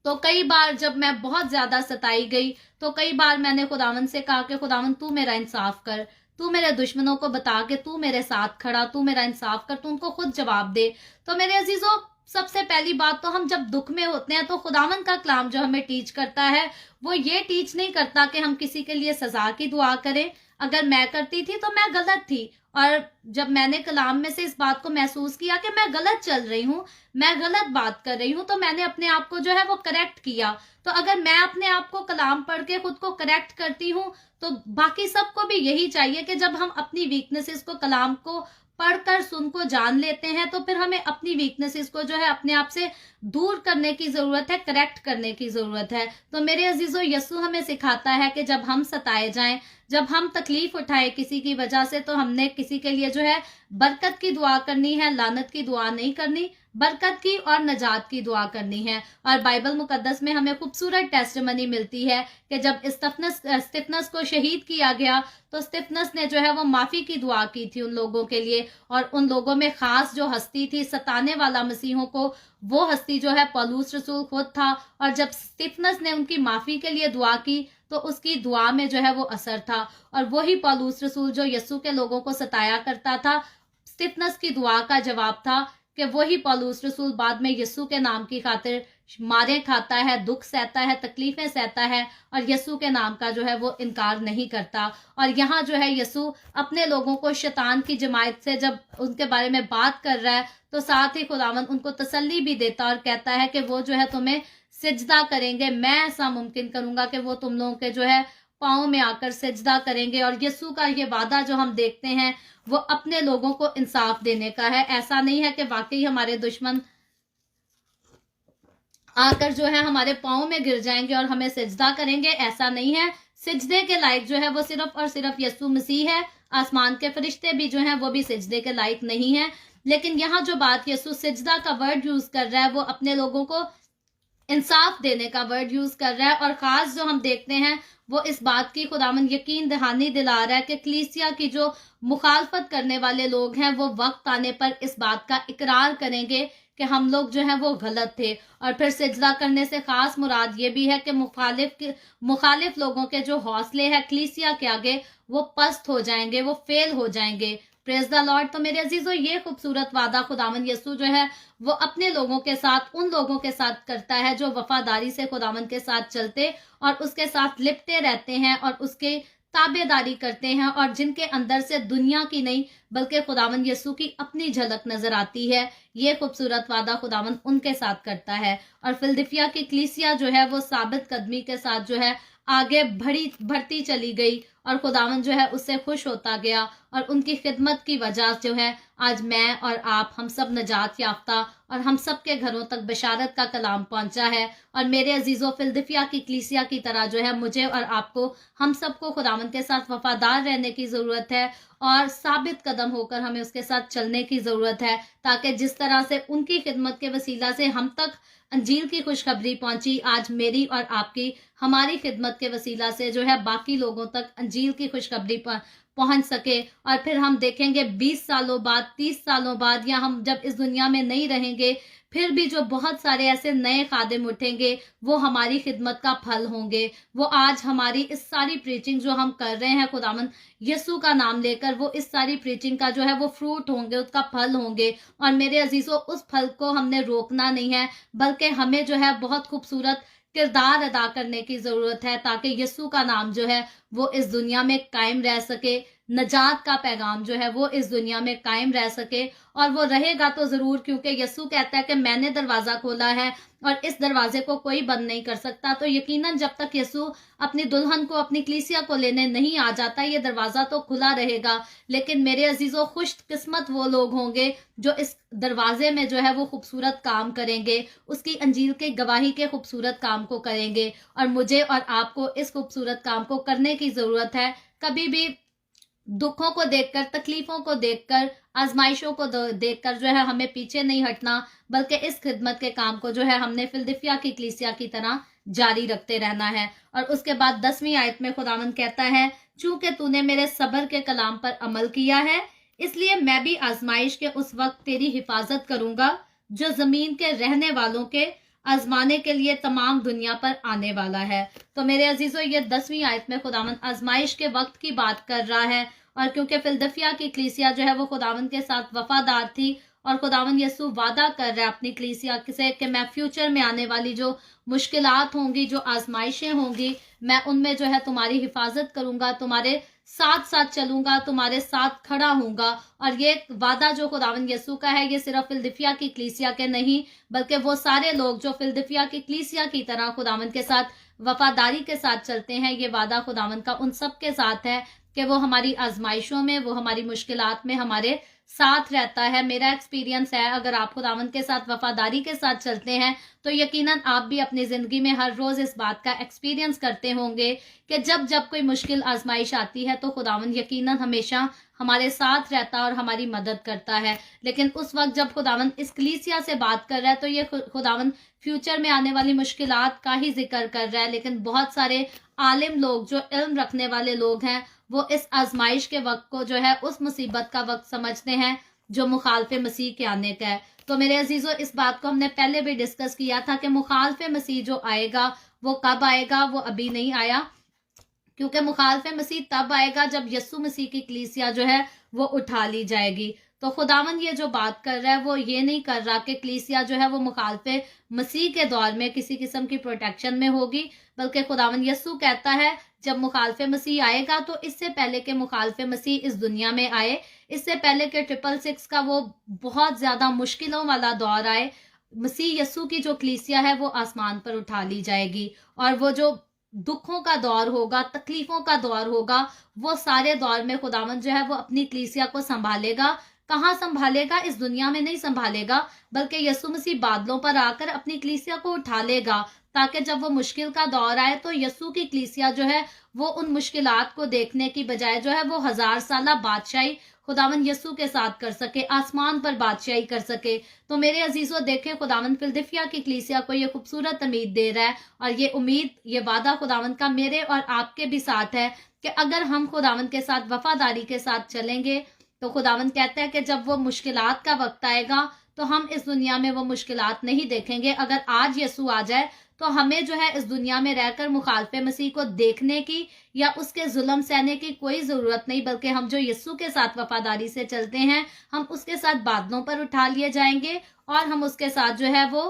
तो कई बार जब मैं बहुत ज्यादा सताई गई तो कई बार मैंने खुदावन से कहा कि खुदावन तू मेरा इंसाफ कर, तू मेरे दुश्मनों को बता के तू मेरे साथ खड़ा, तू मेरा इंसाफ कर, तू उनको खुद जवाब दे। तो मेरे अजीजों, सबसे पहली बात तो हम जब दुख में होते हैं तो खुदावन का कलाम जो हमें टीच करता है वो ये टीच नहीं करता कि हम किसी के लिए सजा की दुआ करें। अगर मैं करती थी तो मैं गलत थी, और जब मैंने कलाम में से इस बात को महसूस किया कि मैं गलत चल रही हूँ, मैं गलत बात कर रही हूँ, तो मैंने अपने आप को जो है वो करेक्ट किया। तो अगर मैं अपने आप को कलाम पढ़ के खुद को करेक्ट करती हूँ तो बाकी सबको भी यही चाहिए कि जब हम अपनी वीकनेसेस को कलाम को पढ़कर सुन को जान लेते हैं तो फिर हमें अपनी वीकनेसेस को जो है अपने आप से दूर करने की जरूरत है, करेक्ट करने की जरूरत है। तो मेरे अजीजों, यीशु हमें सिखाता है कि जब हम सताए जाएं, जब हम तकलीफ उठाए किसी की वजह से, तो हमने किसी के लिए जो है बरकत की दुआ करनी है, लानत की दुआ नहीं करनी, बरकत की और नजात की दुआ करनी है। और बाइबल मुकद्दस में हमें खूबसूरत टेस्टिमनी मिलती है कि जब स्तिफनस को शहीद किया गया तो स्तिफनस ने जो है वो माफी की दुआ की थी उन लोगों के लिए, और उन लोगों में खास जो हस्ती थी सताने वाला मसीहों को, वो हस्ती जो है पौलुस रसूल खुद था। और जब स्तिफनस ने उनकी माफी के लिए दुआ की तो उसकी दुआ में जो है वो असर था, और वही पौलुस रसूल जो यीशु के लोगों को सताया करता था, स्तिफनस की दुआ का जवाब था कि वही पौलुस रसूल बाद में यीशु के नाम की खातिर मारे खाता है, दुख सहता है, तकलीफें सहता है, और यीशु के नाम का जो है वो इनकार नहीं करता। और यहाँ जो है यीशु अपने लोगों को शैतान की जमात से जब उनके बारे में बात कर रहा है तो साथ ही खुदावंद उनको तसल्ली भी देता और कहता है कि वो जो है तुम्हें सिजदा करेंगे, मैं ऐसा मुमकिन करूंगा कि वो तुम लोगों के जो है पाँव में आकर सिजदा करेंगे। और यीशु का ये वादा जो हम देखते हैं वो अपने लोगों को इंसाफ देने का है। ऐसा नहीं है कि वाकई हमारे दुश्मन आकर जो है हमारे पाँव में गिर जाएंगे और हमें सिजदा करेंगे, ऐसा नहीं है। सिजदे के लायक जो है वो सिर्फ और सिर्फ यीशु मसीह है। आसमान के फरिश्ते भी जो हैं वो भी सिजदे के लायक नहीं है। लेकिन यहाँ जो बात यीशु सिजदा का वर्ड यूज कर रहा है वो अपने लोगों को इंसाफ देने का वर्ड यूज कर रहा है। और खास जो हम देखते हैं वो इस बात की खुदावंद यकीन दहानी दिला रहा है कि कलीसिया की जो मुखालफत करने वाले लोग हैं वो वक्त आने पर इस बात का इकरार करेंगे कि हम लोग जो हैं वो गलत थे। और फिर सिजदा करने से खास मुराद ये भी है कि मुखालिफ लोगों के जो हौसले हैं कलीसिया के आगे वो पस्त हो जाएंगे, वो फेल हो जाएंगे। Praise the Lord. तो मेरे अजीजों, ये खूबसूरत वादा खुदावंद यीशु जो है वो अपने लोगों के साथ, उन लोगों के साथ करता है जो वफादारी से खुदावंद के साथ चलते और उसके साथ लिपटे रहते हैं और उसके ताबेदारी करते हैं, और जिनके अंदर से दुनिया की नहीं बल्कि खुदावंद यीशु की अपनी झलक नजर आती है। ये खूबसूरत वादा खुदावंद उनके साथ करता है। और फिलदिफिया की कलीसिया जो है वो साबित कदमी के साथ जो है आगे बढ़ती चली गई और खुदावंद जो है उससे खुश होता गया, और उनकी खिदमत की वजह जो है आज मैं और आप हम सब नजात याफ्ता और हम सब के घरों तक बशारत का कलाम पहुंचा है। और मेरे अजीजों, फिलदिफिया की कलीसिया की तरह जो है मुझे और आपको, हम सबको खुदावंद के साथ वफादार रहने की जरूरत है और साबित कदम होकर हमें उसके साथ चलने की जरूरत है, ताकि जिस तरह से उनकी खिदमत के वसीला से हम तक अंजील की खुशखबरी पहुंची, आज मेरी और आपकी हमारी खिदमत के वसीला से जो है बाकी लोगों तक अंजील की खुशखबरी पहुंच सके। और फिर हम देखेंगे 20 सालों बाद, 30 सालों बाद, या हम जब इस दुनिया में नहीं रहेंगे फिर भी जो बहुत सारे ऐसे नए खादिम उठेंगे वो हमारी खिदमत का फल होंगे। वो आज हमारी इस सारी प्रीचिंग जो हम कर रहे हैं खुदावंद यीशु का नाम लेकर, वो इस सारी प्रीचिंग का जो है वो फ्रूट होंगे, उसका फल होंगे। और मेरे अजीजों, उस फल को हमने रोकना नहीं है, बल्कि हमें जो है बहुत खूबसूरत किरदार अदा करने की जरूरत है, ताकि यीशु का नाम जो है वो इस दुनिया में कायम रह सके, नजात का पैगाम जो है वो इस दुनिया में कायम रह सके। और वो रहेगा तो जरूर, क्योंकि यीशु कहता है कि मैंने दरवाजा खोला है और इस दरवाजे को कोई बंद नहीं कर सकता। तो यकीनन जब तक यीशु अपनी दुल्हन को, अपनी कलीसिया को लेने नहीं आ जाता, ये दरवाजा तो खुला रहेगा। लेकिन मेरे अजीजों, खुशकिस्मत वो लोग होंगे जो इस दरवाजे में जो है वो खूबसूरत काम करेंगे, उसकी अंजील के गवाही के खूबसूरत काम को करेंगे। और मुझे और आपको इस खूबसूरत काम को करने की जरूरत है। कभी भी दुखों को देखकर, तकलीफों को देखकर, आजमाइशों को देखकर जो है हमें पीछे नहीं हटना, बल्कि इस खिदमत के काम को जो है हमने फिलदिफिया की कलीसिया की तरह जारी रखते रहना है। और उसके बाद 10वीं आयत में खुदावंद कहता है, चूंकि तूने मेरे सब्र के कलाम पर अमल किया है, इसलिए मैं भी आजमाइश के उस वक्त तेरी हिफाजत करूंगा जो जमीन के रहने वालों के आजमाने के लिए तमाम दुनिया पर आने वाला है। तो मेरे अजीजों, ये 10वीं आयत में खुदावंद आजमाइश के वक्त की बात कर रहा है। और क्योंकि फिलदफिया की कलीसिया जो है वो खुदावंद के साथ वफादार थी, और खुदावंद यसु वादा कर रहा है अपनी कलीसिया से कि मैं फ्यूचर में आने वाली जो मुश्किलात होंगी, जो आजमाइशें होंगी, मैं उनमें जो है तुम्हारी हिफाजत करूंगा, तुम्हारे साथ साथ चलूंगा, तुम्हारे साथ खड़ा हूंगा। और ये वादा जो खुदावंद यसु का है, ये सिर्फ फिलदिफिया की कलीसिया के नहीं, बल्कि वो सारे लोग जो फिलदिफिया की कलीसिया की तरह खुदावंद के साथ वफादारी के साथ चलते हैं, ये वादा खुदावंद का उन सब के साथ है कि वो हमारी आजमाइशों में, वो हमारी मुश्किलात में हमारे साथ रहता है। मेरा एक्सपीरियंस है, अगर आप खुदावंद के साथ वफादारी के साथ चलते हैं तो यकीनन आप भी अपनी जिंदगी में हर रोज इस बात का एक्सपीरियंस करते होंगे कि जब जब कोई मुश्किल आजमाइश आती है तो खुदावंद यकीनन हमेशा हमारे साथ रहता है और हमारी मदद करता है। लेकिन उस वक्त जब खुदावंद इस कलीसिया से बात कर रहा है तो ये खुदावंद फ्यूचर में आने वाली मुश्किलात का ही जिक्र कर रहा है। लेकिन बहुत सारे आलिम लोग, जो इल्म रखने वाले लोग हैं, वो इस आजमाइश के वक्त को जो है उस मुसीबत का वक्त समझते हैं जो मुखालफे मसीह के आने का है। तो मेरे अजीजों, इस बात को हमने पहले भी डिस्कस किया था कि मुखालफे मसीह जो आएगा वो कब आएगा, वो अभी नहीं आया, क्योंकि मुखालफे मसीह तब आएगा जब यस्सु मसीह की कलीसिया जो है वो उठा ली जाएगी। तो खुदावंद ये जो बात कर रहा है वो ये नहीं कर रहा कि कलीसिया जो है वो मुखालफे मसीह के दौर में किसी किस्म की प्रोटेक्शन में होगी, बल्कि खुदावंद यस्सु कहता है जब मुखालफे मसीह आएगा तो इससे पहले के मुखालफे मसीह इस दुनिया में आए, इससे पहले के 666 का वो बहुत ज्यादा मुश्किलों वाला दौर आए, मसीह यस्सु की जो कलीसिया है वो आसमान पर उठा ली जाएगी। और वो जो दुखों का दौर होगा, तकलीफों का दौर होगा, वो सारे दौर में खुदावंद जो है वो अपनी कलीसिया को संभालेगा। कहाँ संभालेगा? इस दुनिया में नहीं संभालेगा, बल्कि यस्सु मसीह बादलों पर आकर अपनी कलीसिया को उठा लेगा, ताकि जब वो मुश्किल का दौर आए तो यस्सु की कलीसिया जो है वो उन मुश्किलात को देखने की बजाय जो है वो 1000 साला बादशाही खुदावंद यस्सु के साथ कर सके, आसमान पर बादशाही कर सके। तो मेरे अजीजों, देखें खुदावंद फिलदिफिया की कलीसिया को ये खूबसूरत उम्मीद दे रहा है, और ये उम्मीद, ये वादा खुदावंद का मेरे और आपके भी साथ है कि अगर हम खुदावंद के साथ वफादारी के साथ चलेंगे तो खुदावंद कहता है कि जब वो मुश्किलात का वक्त आएगा तो हम इस दुनिया में वो मुश्किलात नहीं देखेंगे। अगर आज यस्सु आ जाए तो हमें जो है इस दुनिया में रहकर मुखालफे मसीह को देखने की या उसके जुल्म सहने की कोई जरूरत नहीं, बल्कि हम जो यस्सु के साथ वफादारी से चलते हैं, हम उसके साथ बादलों पर उठा लिए जाएंगे और हम उसके साथ जो है वो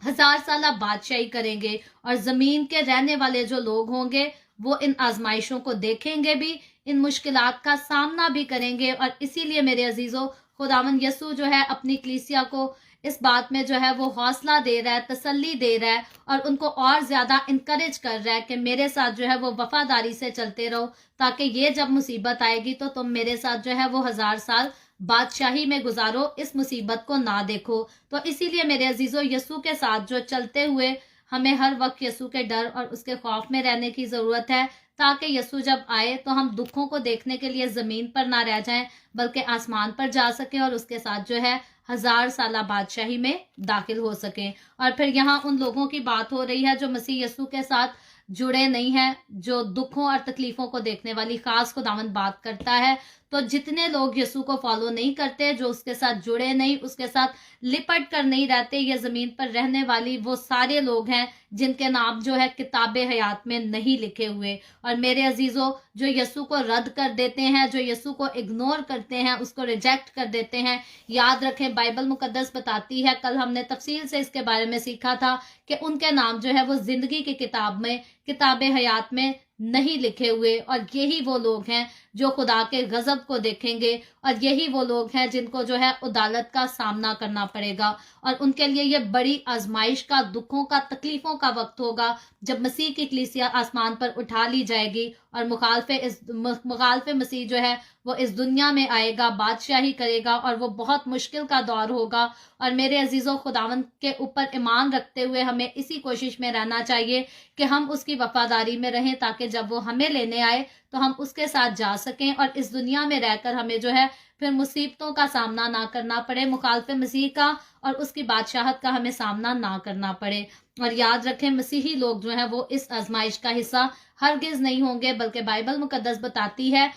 1000 साला बादशाही करेंगे। और जमीन के रहने वाले जो लोग होंगे वो इन आजमाइशों को देखेंगे भी, इन मुश्किलात का सामना भी करेंगे। और इसीलिए मेरे अजीजों, खुदावंद यस्सु जो है अपनी कलीसिया को इस बात में जो है वो हौसला दे रहा है, तसल्ली दे रहा है, और उनको और ज्यादा इनकरेज कर रहा है कि मेरे साथ जो है वो वफादारी से चलते रहो, ताकि ये जब मुसीबत आएगी तो तुम मेरे साथ जो है वो 1000 साल बादशाही में गुजारो, इस मुसीबत को ना देखो। तो इसीलिए मेरे अजीजों, यस्सु के साथ जो चलते हुए हमें हर वक्त यस्सु के डर और उसके खौफ में रहने की जरूरत है, ताकि यस्सु जब आए तो हम दुखों को देखने के लिए जमीन पर ना रह जाएं, बल्कि आसमान पर जा सके और उसके साथ जो है 1000 साला बादशाही में दाखिल हो सके। और फिर यहाँ उन लोगों की बात हो रही है जो मसीह यस्सु के साथ जुड़े नहीं हैं, जो दुखों और तकलीफों को देखने वाली खास खुदावंद बात करता है। तो जितने लोग यस्सु को फॉलो नहीं करते, जो उसके साथ जुड़े नहीं, उसके साथ लिपट कर नहीं रहते, ये जमीन पर रहने वाली वो सारे लोग हैं जिनके नाम जो है किताबे हयात में नहीं लिखे हुए। और मेरे अजीजों, जो यस्सु को रद्द कर देते हैं, जो यस्सु को इग्नोर करते हैं, उसको रिजेक्ट कर देते हैं, याद रखें बाइबल मुकद्दस बताती है, कल हमने तफसील से इसके बारे में सीखा था कि उनके नाम जो है वो जिंदगी की किताब में, किताबे हयात में नहीं लिखे हुए। और यही वो लोग हैं जो खुदा के गजब को देखेंगे, और यही वो लोग हैं जिनको जो है अदालत का सामना करना पड़ेगा। और उनके लिए ये बड़ी आजमाइश का, दुखों का, तकलीफों का वक्त होगा जब मसीह की कलीसिया आसमान पर उठा ली जाएगी और मुखालफे मसीह जो है वो इस दुनिया में आएगा, बादशाही करेगा, और वो बहुत मुश्किल का दौर होगा। और मेरे अजीजों, खुदावंद के ऊपर ईमान रखते हुए हमें इसी कोशिश में रहना चाहिए कि हम उसकी वफादारी में रहें, ताकि जब वो हमें लेने आए तो हम उसके साथ जा सकें और इस दुनिया में रहकर हमें जो है फिर मुसीबतों का सामना ना करना पड़े, मुखालफे मसीह का और उसकी बादशाहत का हमें सामना ना करना पड़े। और याद रखें, मसीही लोग जो है वो इस आजमाइश का हिस्सा हरगिज नहीं होंगे, बल्कि बाइबल मुकद्दस बताती है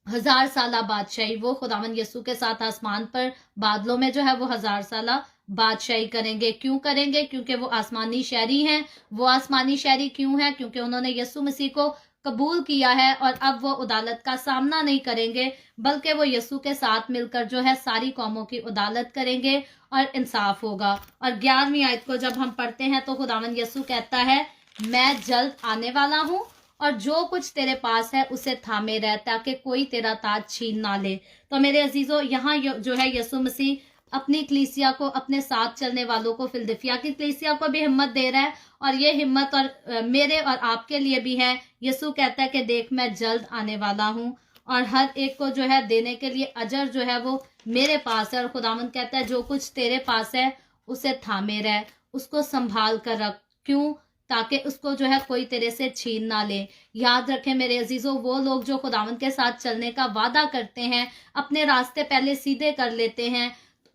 1000 साला बादशाही वो खुदावन यीशु के साथ आसमान पर बादलों में जो है वो 1000 साला बादशाही करेंगे। क्यों करेंगे? क्योंकि वो आसमानी शहरी हैं। वो आसमानी शहरी क्यों है? क्योंकि उन्होंने यीशु मसीह को कबूल किया है और अब वो अदालत का सामना नहीं करेंगे, बल्कि वो यीशु के साथ मिलकर जो है सारी कौमों की अदालत करेंगे और इंसाफ होगा। और 11वीं आयत को जब हम पढ़ते हैं तो खुदावन यीशु कहता है, मैं जल्द आने वाला हूं और जो कुछ तेरे पास है उसे थामे रह, ताकि कोई तेरा ताज छीन ना ले। तो मेरे अजीजों, यहाँ जो है यीशु मसीह अपनी कलीसिया को, अपने साथ चलने वालों को, फिलदिफिया की कलीसिया को भी हिम्मत दे रहा है और ये हिम्मत और मेरे और आपके लिए भी है। यीशु कहता है कि देख, मैं जल्द आने वाला हूँ और हर एक को जो है देने के लिए अजर जो है वो मेरे पास है। और खुदावंद कहता है जो कुछ तेरे पास है उसे थामे रह, उसको संभाल कर रख। क्यों? ताकि उसको जो है कोई तेरे से छीन ना ले। याद रखें मेरे अजीजों, वो लोग जो खुदावंद के साथ चलने का वादा करते हैं, अपने रास्ते पहले सीधे कर लेते हैं,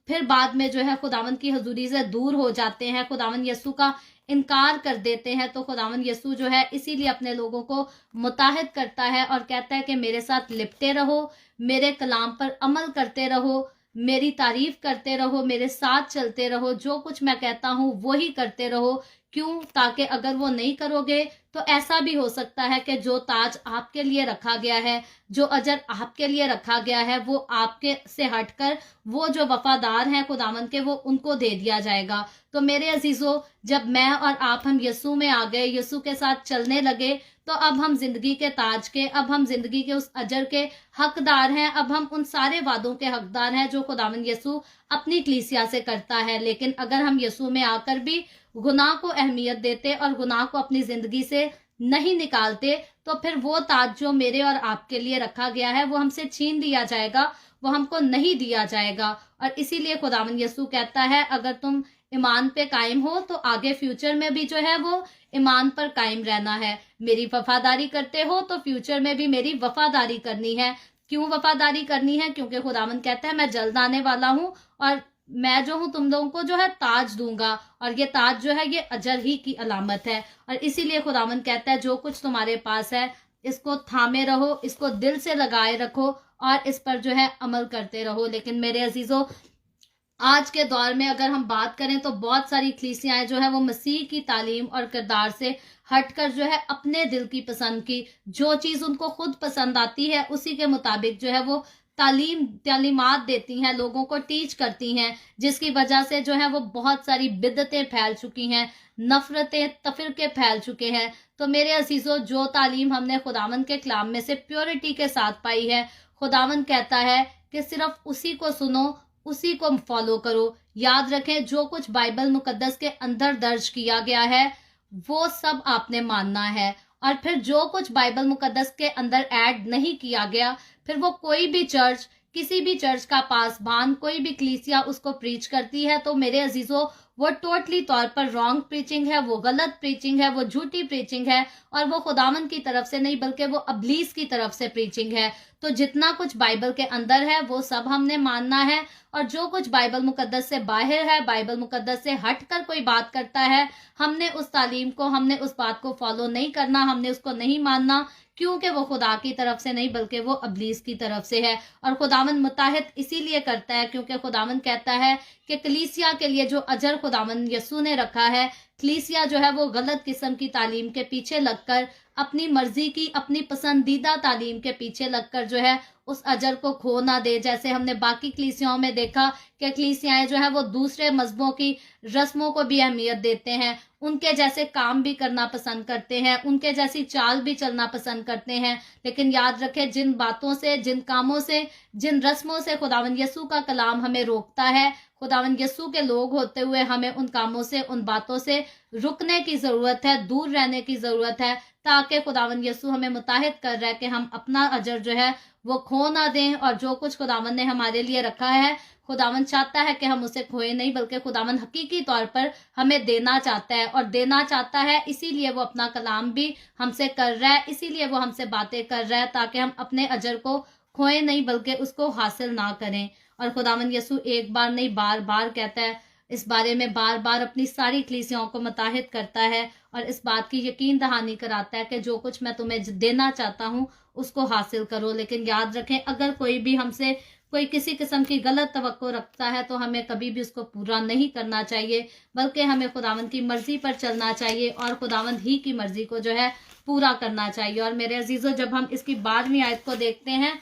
फिर बाद में जो है खुदावंद की हजूरी से दूर हो जाते हैं, खुदावंद यीशु का इनकार कर देते हैं, तो खुदावंद यीशु जो है इसीलिए अपने लोगों को मुताहिद करता है और कहता है कि मेरे साथ लिपटे रहो, मेरे कलाम पर अमल करते रहो, मेरी तारीफ करते रहो, मेरे साथ चलते रहो, जो कुछ मैं कहता हूँ वो ही करते रहो। क्यों? ताकि अगर वो नहीं करोगे तो ऐसा भी हो सकता है कि जो ताज आपके लिए रखा गया है, जो अजर आपके लिए रखा गया है, वो आपके से हटकर वो जो वफादार हैं खुदावंद के, वो उनको दे दिया जाएगा। तो मेरे अजीजों, जब मैं और आप हम यीशु में आ गए, यीशु के साथ चलने लगे, तो अब हम जिंदगी के ताज के, अब हम जिंदगी के उस अजर के हकदार हैं। अब हम उन सारे वादों के हकदार हैं जो खुदावंद यीशु अपनी कलीसिया से करता है। लेकिन अगर हम यीशु में आकर भी गुनाह को अहमियत देते और गुनाह को अपनी जिंदगी से नहीं निकालते, तो फिर वो ताज जो मेरे और आपके लिए रखा गया है वो हमसे छीन लिया जाएगा, वो हमको नहीं दिया जाएगा। और इसीलिए खुदावंद यीशु कहता है, अगर तुम ईमान पे कायम हो तो आगे फ्यूचर में भी जो है वो ईमान पर कायम रहना है। मेरी वफादारी करते हो तो फ्यूचर में भी मेरी वफादारी करनी है। क्यों वफादारी करनी है? क्योंकि खुदावंद कहता है मैं जल्द आने वाला हूँ और मैं जो हूं तुम लोगों को जो है ताज दूंगा, और ये ताज जो है ये अजर ही की अलामत है। और इसीलिए खुदावंद कहता है जो कुछ तुम्हारे पास है इसको थामे रहो, इसको दिल से लगाए रखो और इस पर जो है अमल करते रहो। लेकिन मेरे अजीजों, आज के दौर में अगर हम बात करें तो बहुत सारी कलीसियाएं जो है वो मसीह की तालीम और किरदार से हटकर जो है अपने दिल की पसंद की, जो चीज उनको खुद पसंद आती है उसी के मुताबिक जो है वो तालीमात देती हैं, लोगों को टीच करती हैं, जिसकी वजह से जो है वो बहुत सारी बिदतें फैल चुकी हैं, नफरतें, तफरके फैल चुके हैं। तो मेरे अजीजों, जो तालीम हमने खुदावंद के कलाम में से प्योरिटी के साथ पाई है, खुदावंद कहता है कि सिर्फ उसी को सुनो, उसी को फॉलो करो। याद रखें, जो कुछ बाइबल मुकद्दस के अंदर दर्ज किया गया है वो सब आपने मानना है। और फिर जो कुछ बाइबल मुकद्दस के अंदर ऐड नहीं किया गया, फिर वो कोई भी चर्च, किसी भी चर्च का पासबान, कोई भी कलीसिया उसको प्रीच करती है, तो मेरे अजीजों वो टोटली तौर पर रॉन्ग प्रीचिंग है, वो गलत प्रीचिंग है, वो झूठी प्रीचिंग है और वो खुदावंद की तरफ से नहीं बल्कि वो अबलीस की तरफ से प्रीचिंग है। तो जितना कुछ बाइबल के अंदर है वो सब हमने मानना है, और जो कुछ बाइबल मुकद्दस से बाहर है, बाइबल मुकद्दस से हटकर कोई बात करता है, हमने उस तालीम को, हमने उस बात को फॉलो नहीं करना, हमने उसको नहीं मानना, क्योंकि वो खुदा की तरफ से नहीं बल्कि वो अबलीस की तरफ से है। और खुदावंद मुताहिद इसीलिए करता है क्योंकि खुदावंद कहता है कि कलीसिया के लिए जो अजर खुदावंद यीशु ने रखा है, कलीसिया जो है वो गलत किस्म की तालीम के पीछे लगकर, अपनी मर्जी की, अपनी पसंदीदा तालीम के पीछे लगकर जो है उस अजर को खो ना दे। जैसे हमने बाकी कलीसियाओं में देखा कि कलीसियाएं जो है वो दूसरे मजहबों की रस्मों को भी अहमियत देते हैं, उनके जैसे काम भी करना पसंद करते हैं, उनके जैसी चाल भी चलना पसंद करते हैं। लेकिन याद रखें, जिन बातों से, जिन कामों से, जिन रस्मों से खुदावंद यीशु का कलाम हमें रोकता है, खुदावंद यीशु के लोग होते हुए हमें उन कामों से, उन बातों से रुकने की ज़रूरत है, दूर रहने की ज़रूरत है, ताकि खुदावंद यीशु हमें मुताहिद कर रहा है कि हम अपना अजर जो है वो खो ना दें, और जो कुछ खुदावंद ने हमारे लिए रखा है, खुदावंद चाहता है कि हम उसे खोए नहीं, बल्कि खुदावंद हकीकी तौर पर हमें देना चाहता है, और देना चाहता है इसीलिए वो अपना कलाम भी हमसे कर रहा है, इसीलिए वो हमसे बातें कर रहा है, ताकि हम अपने अजर को खोए नहीं बल्कि उसको हासिल ना करें। और खुदावंद यीशु एक बार नहीं बार बार कहता है, इस बारे में बार बार अपनी सारी कलीसियाओं को मुताहिद करता है, और इस बात की यकीन दहानी कराता है कि जो कुछ मैं तुम्हें देना चाहता हूँ उसको हासिल करो। लेकिन याद रखें, अगर कोई भी हमसे कोई किसी किस्म की गलत तवक्को रखता है तो हमें कभी भी उसको पूरा नहीं करना चाहिए, बल्कि हमें खुदावंद की मर्जी पर चलना चाहिए और खुदावंद ही की मर्जी को जो है पूरा करना चाहिए। और मेरे अजीजों, जब हम इसकी 12वीं आयत को देखते हैं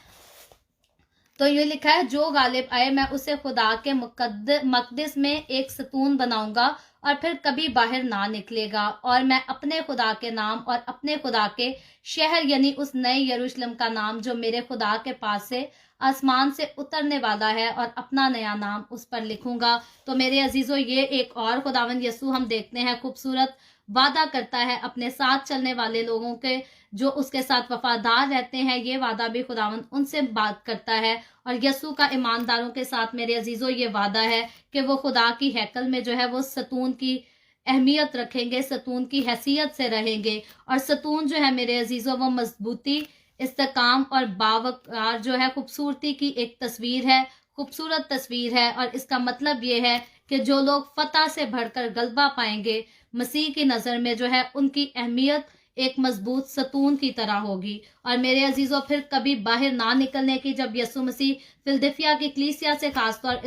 तो ये लिखा है, जो गालिब आए मैं उसे खुदा के मकदस में एक सतून बनाऊंगा और फिर कभी बाहर ना निकलेगा, और मैं अपने खुदा के नाम और अपने खुदा के शहर यानी उस नए यरूशलेम का नाम जो मेरे खुदा के पास से आसमान से उतरने वाला है, और अपना नया नाम उस पर लिखूंगा। तो मेरे अजीजों, ये एक और खुदावंद यीशु हम देखते हैं खूबसूरत वादा करता है अपने साथ चलने वाले लोगों के, जो उसके साथ वफादार रहते हैं। ये वादा भी खुदावंद उनसे बात करता है, और यीशु का ईमानदारों के साथ मेरे अजीजों ये वादा है कि वो खुदा की हैकल में जो है वो सतून की अहमियत रखेंगे, सतून की हैसियत से रहेंगे। और सतून जो है मेरे अजीजों वो मजबूती, इस्तेकाम और बावकार जो है खूबसूरती की एक तस्वीर है, खूबसूरत तस्वीर है। और इसका मतलब ये है कि जो लोग फतह से बढ़कर गलबा पाएंगे मसीह की नज़र में, जो है उनकी अहमियत एक मजबूत सतून की तरह होगी। और मेरे अजीजों, फिर कभी बाहर ना निकलने की जब यीशु मसीह फिलदिफिया की कलीसिया से खासतौर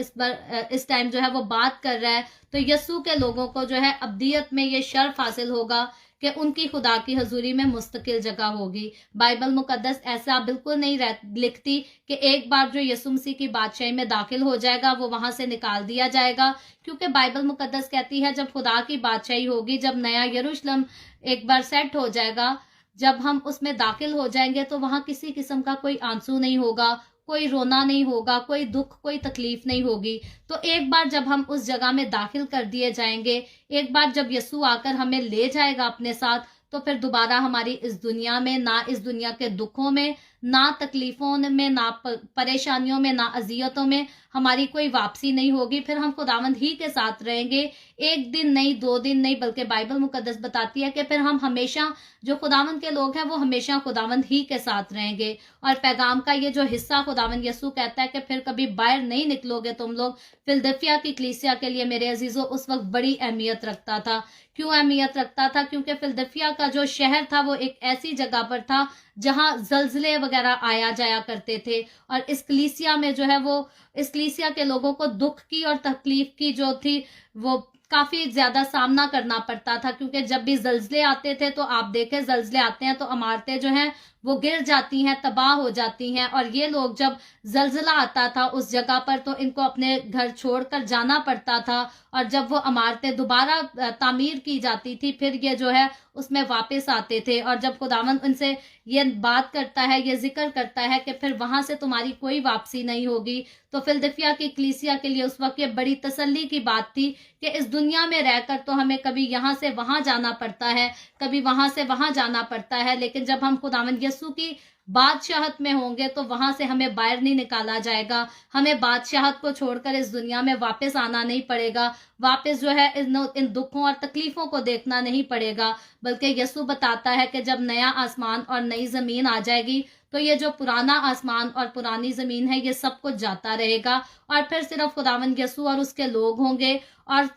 इस टाइम जो है वो बात कर रहा है, तो यीशु के लोगों को जो है अब्दियत में ये शर्फ हासिल होगा कि उनकी खुदा की हजूरी में मुस्तकिल जगह होगी। बाइबल मुकद्दस ऐसा बिल्कुल नहीं लिखती कि एक बार जो यीशु मसीह की बादशाही में दाखिल हो जाएगा वो वहां से निकाल दिया जाएगा, क्योंकि बाइबल मुकद्दस कहती है जब खुदा की बादशाही होगी, जब नया यरूशलेम एक बार सेट हो जाएगा, जब हम उसमें दाखिल हो जाएंगे, तो वहां किसी किस्म का कोई आंसू नहीं होगा, कोई रोना नहीं होगा, कोई दुख, कोई तकलीफ नहीं होगी। तो एक बार जब हम उस जगह में दाखिल कर दिए जाएंगे, एक बार जब यीशु आकर हमें ले जाएगा अपने साथ, तो फिर दोबारा हमारी इस दुनिया में, ना इस दुनिया के दुखों में, ना तकलीफों में, ना परेशानियों में, ना अजियतों में हमारी कोई वापसी नहीं होगी। फिर हम खुदावंद ही के साथ रहेंगे, एक दिन नहीं, 2 दिन नहीं, बल्कि बाइबल मुकद्दस बताती है कि फिर हम हमेशा, जो खुदावंद के लोग हैं वो हमेशा खुदावंद ही के साथ रहेंगे। और पैगाम का ये जो हिस्सा खुदावंद यीशु कहता है कि फिर कभी बाहर नहीं निकलोगे तुम लोग, फिलदिफिया की कलीसिया के लिए मेरे अजीजों उस वक्त बड़ी अहमियत रखता था। क्यों अहमियत रखता था? क्योंकि फिलदिफिया का जो शहर था वो एक ऐसी जगह पर था जहां जलजले वगैरह आया जाया करते थे, और इस कलीसिया में जो है वो, इस कलीसिया के लोगों को दुख की और तकलीफ की जो थी वो काफी ज्यादा सामना करना पड़ता था। क्योंकि जब भी जलजले आते थे, तो आप देखें जलजले आते हैं तो इमारतें जो हैं वो गिर जाती हैं, तबाह हो जाती हैं, और ये लोग जब जलजला आता था उस जगह पर तो इनको अपने घर छोड़कर जाना पड़ता था, और जब वो इमारतें दोबारा तामीर की जाती थी फिर ये जो है उसमें वापस आते थे। और जब खुदावंद उनसे ये बात करता है, ये जिक्र करता है कि फिर वहां से तुम्हारी कोई वापसी नहीं होगी, तो फिलदिफिया की कलीसिया के लिए उस वक्त ये बड़ी तसल्ली की बात थी कि इस दुनिया में रहकर तो हमें कभी यहाँ से वहां जाना पड़ता है, कभी वहां से वहां जाना पड़ता है, लेकिन जब हम खुदावंद यीशु की बादशाहत में होंगे तो वहां से हमें बाहर नहीं निकाला जाएगा, हमें बादशाहत को छोड़कर इस दुनिया में वापस आना नहीं पड़ेगा, वापस जो है इन दुखों और तकलीफों को देखना नहीं पड़ेगा। बल्कि यीशु बताता है कि जब नया आसमान और नई जमीन आ जाएगी तो ये जो पुराना आसमान और पुरानी जमीन है ये सब कुछ जाता रहेगा, और फिर सिर्फ खुदावंद यीशु और उसके लोग होंगे, और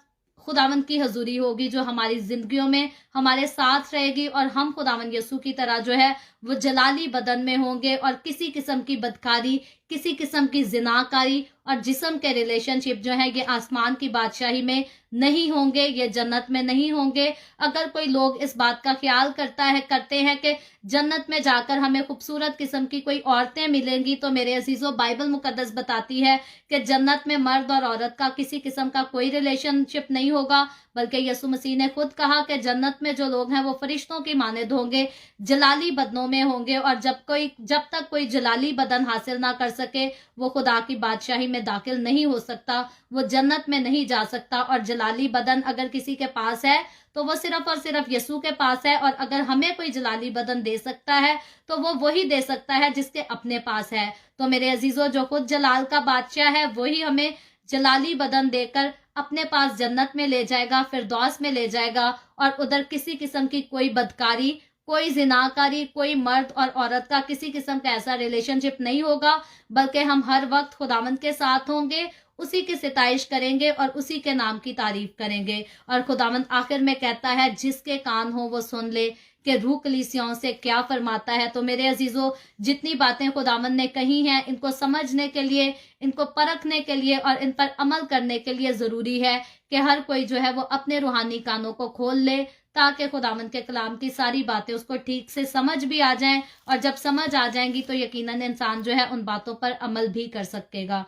खुदावंद की हजूरी होगी जो हमारी जिंदगियों में हमारे साथ रहेगी, और हम खुदावंद यीशु की तरह जो है वो जलाली बदन में होंगे, और किसी किस्म की बदकारी, किसी किस्म की जिनाकारी और जिस्म के रिलेशनशिप जो है ये आसमान की बादशाही में नहीं होंगे, ये जन्नत में नहीं होंगे। अगर कोई लोग इस बात का ख्याल करते हैं कि जन्नत में जाकर हमें खूबसूरत किस्म की कोई औरतें मिलेंगी, तो मेरे अजीजों बाइबल मुकद्दस बताती है कि जन्नत में मर्द और औरत का किसी किस्म का कोई रिलेशनशिप नहीं होगा, बल्कि यीशु मसीह ने खुद कहा कि जन्नत में जो लोग हैं वो फरिश्तों की मानद होंगे, जलाली बदनों में होंगे, और जब तक कोई जलाली बदन हासिल ना कर सके वो खुदा की बादशाही में दाखिल नहीं हो सकता, वो जन्नत में नहीं जा सकता। और जलाली बदन अगर किसी के पास है तो वो सिर्फ और सिर्फ यीशु के पास है। और अगर हमें कोई जलाली बदन दे सकता है तो वो वही दे सकता है जिसके अपने पास है। तो मेरे अजीजों, जो खुद जलाल का बादशाह है वही हमें जलाली बदन देकर अपने पास जन्नत में ले जाएगा, फिरदौस में ले जाएगा। और उधर किसी किस्म की कोई बदकारी, कोई जिनाकारी, कोई मर्द और औरत का किसी किस्म का ऐसा रिलेशनशिप नहीं होगा, बल्कि हम हर वक्त खुदावंद के साथ होंगे, उसी की सिताइश करेंगे और उसी के नाम की तारीफ करेंगे। और खुदावंद आखिर में कहता है, जिसके कान हो वो सुन ले कि रूह कलीसियाओं से क्या फरमाता है। तो मेरे अजीजों, जितनी बातें खुदावंद ने कही हैं, इनको समझने के लिए, इनको परखने के लिए और इन पर अमल करने के लिए जरूरी है कि हर कोई जो है वो अपने रूहानी कानों को खोल ले, ताकि खुदावंद के कलाम की सारी बातें उसको ठीक से समझ भी आ जाएं। और जब समझ आ जाएंगी तो यकीनन इंसान जो है उन बातों पर अमल भी कर सकेगा।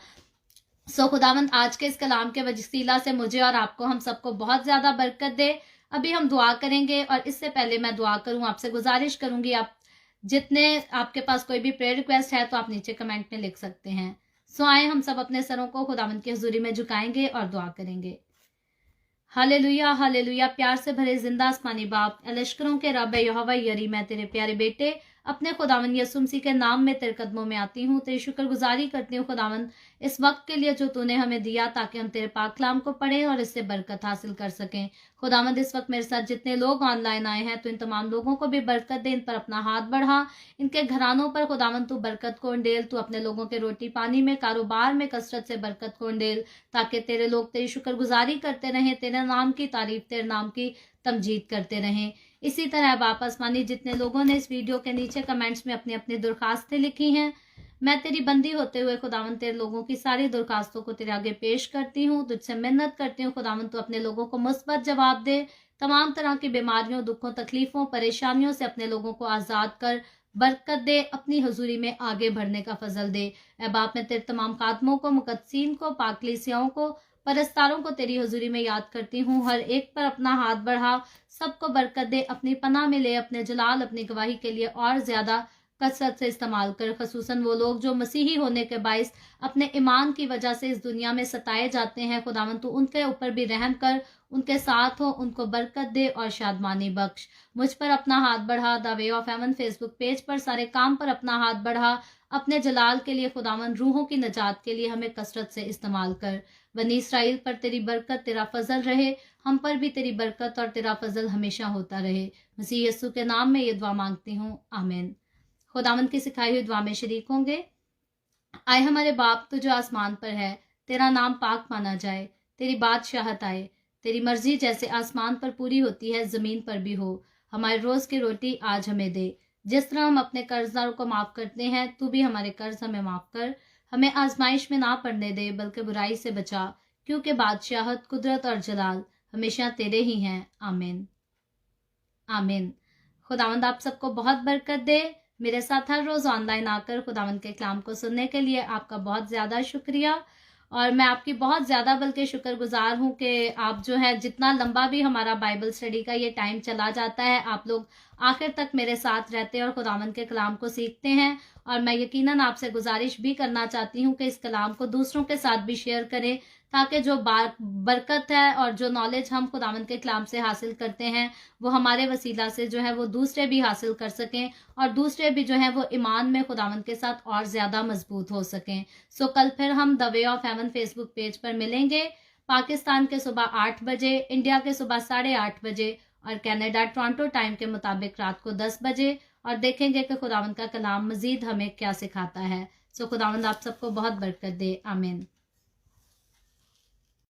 खुदावंद आज के इस कलाम के वसीला से मुझे और आपको, हम सबको बहुत ज्यादा बरकत दे। अभी हम दुआ करेंगे और इससे पहले मैं दुआ करूं, आपसे गुजारिश करूंगी, आप जितने आपके पास कोई भी प्रेयर रिक्वेस्ट है तो आप नीचे कमेंट में लिख सकते हैं। आए हम सब अपने सरों को खुदावंद की हुजूरी में झुकाएंगे और दुआ करेंगे। Hallelujah, hallelujah. प्यार से भरे जिंदा आसमानी बाप, लश्करों के रब यहोवा यरी, मैं तेरे प्यारे बेटे अपने खुदावंद यीशु मसीह के नाम में तेरे कदमों में आती हूँ। तेरी शुक्रगुजारी करती हूँ खुदावंद इस वक्त के लिए जो तूने हमें दिया, ताकि हम तेरे पाक कलाम को पढ़ें और इससे बरकत हासिल कर सकें। खुदावंद इस वक्त मेरे साथ जितने लोग ऑनलाइन आए हैं, तो इन तमाम लोगों को भी बरकत दे, इन पर अपना हाथ बढ़ा, इनके घरानों पर खुदावंद तू बरकत को अंडेल, तू अपने लोगों के रोटी पानी में, कारोबार में कसरत से बरकत को अंडेल, ताकि तेरे लोग तेरी शुक्रगुजारी करते रहें, तेरे नाम की तारीफ, तेरे नाम की तमजीद करते रहें। इसी तरह बाप आसमानी, जितने लोगों ने इस वीडियो के नीचे कमेंट्स में अपनी अपनी दरखास्तें लिखी हैं, मैं तेरी बंदी होते हुए खुदावंद तेरे लोगों की सारी दरखास्तों को तेरे आगे पेश करती हूँ, तुझसे मिन्नत करती हूँ खुदावंद तू अपने लोगों को मुस्बत जवाब दे, तमाम तरह की बीमारियों, दुखों, तकलीफों, परेशानियों से अपने लोगों को आजाद कर बरकत दे, अपनी हजूरी में आगे बढ़ने का फजल दे। ऐ बाप, मैं तेरे तमाम खादमों को, मुकद्दसीन को, पाकलीसियाओं को, परस्तारों को तेरी हजूरी में याद करती हूँ। हर एक पर अपना हाथ बढ़ा, सबको बरकत दे, अपनी पनाह में ले, अपने जलाल, अपनी गवाही के लिए और ज्यादा कसरत से इस्तेमाल कर। खसूसन वो लोग जो मसीही होने के बाइस अपने ईमान की वजह से इस दुनिया में सताए जाते हैं, खुदावंद तू उनके ऊपर भी रहम कर, उनके साथ हो, उनको बरकत दे और शादमानी बख्श। मुझ पर अपना हाथ बढ़ा, the way of haven Facebook page पर सारे काम पर अपना हाथ बढ़ा, अपने जलाल के लिए खुदावंद, रूहों की नजात के लिए हमें कसरत से इस्तेमाल कर। बनी इसराइल पर तेरी बरकत, तेरा फजल रहे, हम पर भी तेरी बरकत और तेरा फजल हमेशा होता रहे। मसीह यीशु के नाम में ये दुआ मांगती हूँ, आमीन। खुदावंद की सिखाई हुई दुआ में शरीक होंगे। आए हमारे बाप, तू जो आसमान पर है, तेरा नाम पाक माना जाए, तेरी बादशाहत आए, तेरी मर्जी जैसे आसमान पर पूरी होती है जमीन पर भी हो। हमारे रोज की रोटी आज हमें दे, जिस तरह हम अपने कर्जदारों को माफ करते हैं, तू भी हमारे कर्ज हमें माफ कर। हमें आजमाइश में ना पड़ने दे, बल्कि बुराई से बचा, क्योंकि बादशाहत, कुदरत और जलाल हमेशा तेरे ही हैं, आमीन, आमीन। खुदावंद आप सबको बहुत बरकत दे। मेरे साथ हर रोज ऑनलाइन आकर खुदावंद के कलाम को सुनने के लिए आपका बहुत ज्यादा शुक्रिया। और मैं आपकी बहुत ज्यादा बल्कि शुक्रगुजार हूँ कि आप जो है, जितना लंबा भी हमारा बाइबल स्टडी का ये टाइम चला जाता है, आप लोग आखिर तक मेरे साथ रहते हैं और खुदावंद के कलाम को सीखते हैं। और मैं यकीनन आपसे गुजारिश भी करना चाहती हूँ कि इस कलाम को दूसरों के साथ भी शेयर करें, ताकि जो बरकत है और जो नॉलेज हम खुदावंद के कलाम से हासिल करते हैं, वो हमारे वसीला से जो है वो दूसरे भी हासिल कर सकें, और दूसरे भी जो है वो ईमान में खुदावंद के साथ और ज्यादा मजबूत हो सकें। कल फिर हम the way of haven Facebook page पर मिलेंगे, पाकिस्तान के सुबह 8 बजे, इंडिया के सुबह 8:30 बजे और कनाडा टोरंटो टाइम के मुताबिक रात को 10 बजे, और देखेंगे कि खुदावंद का कलाम मजीद हमें क्या सिखाता है। खुदावंद आप सबको बहुत बरकत दे, आमीन।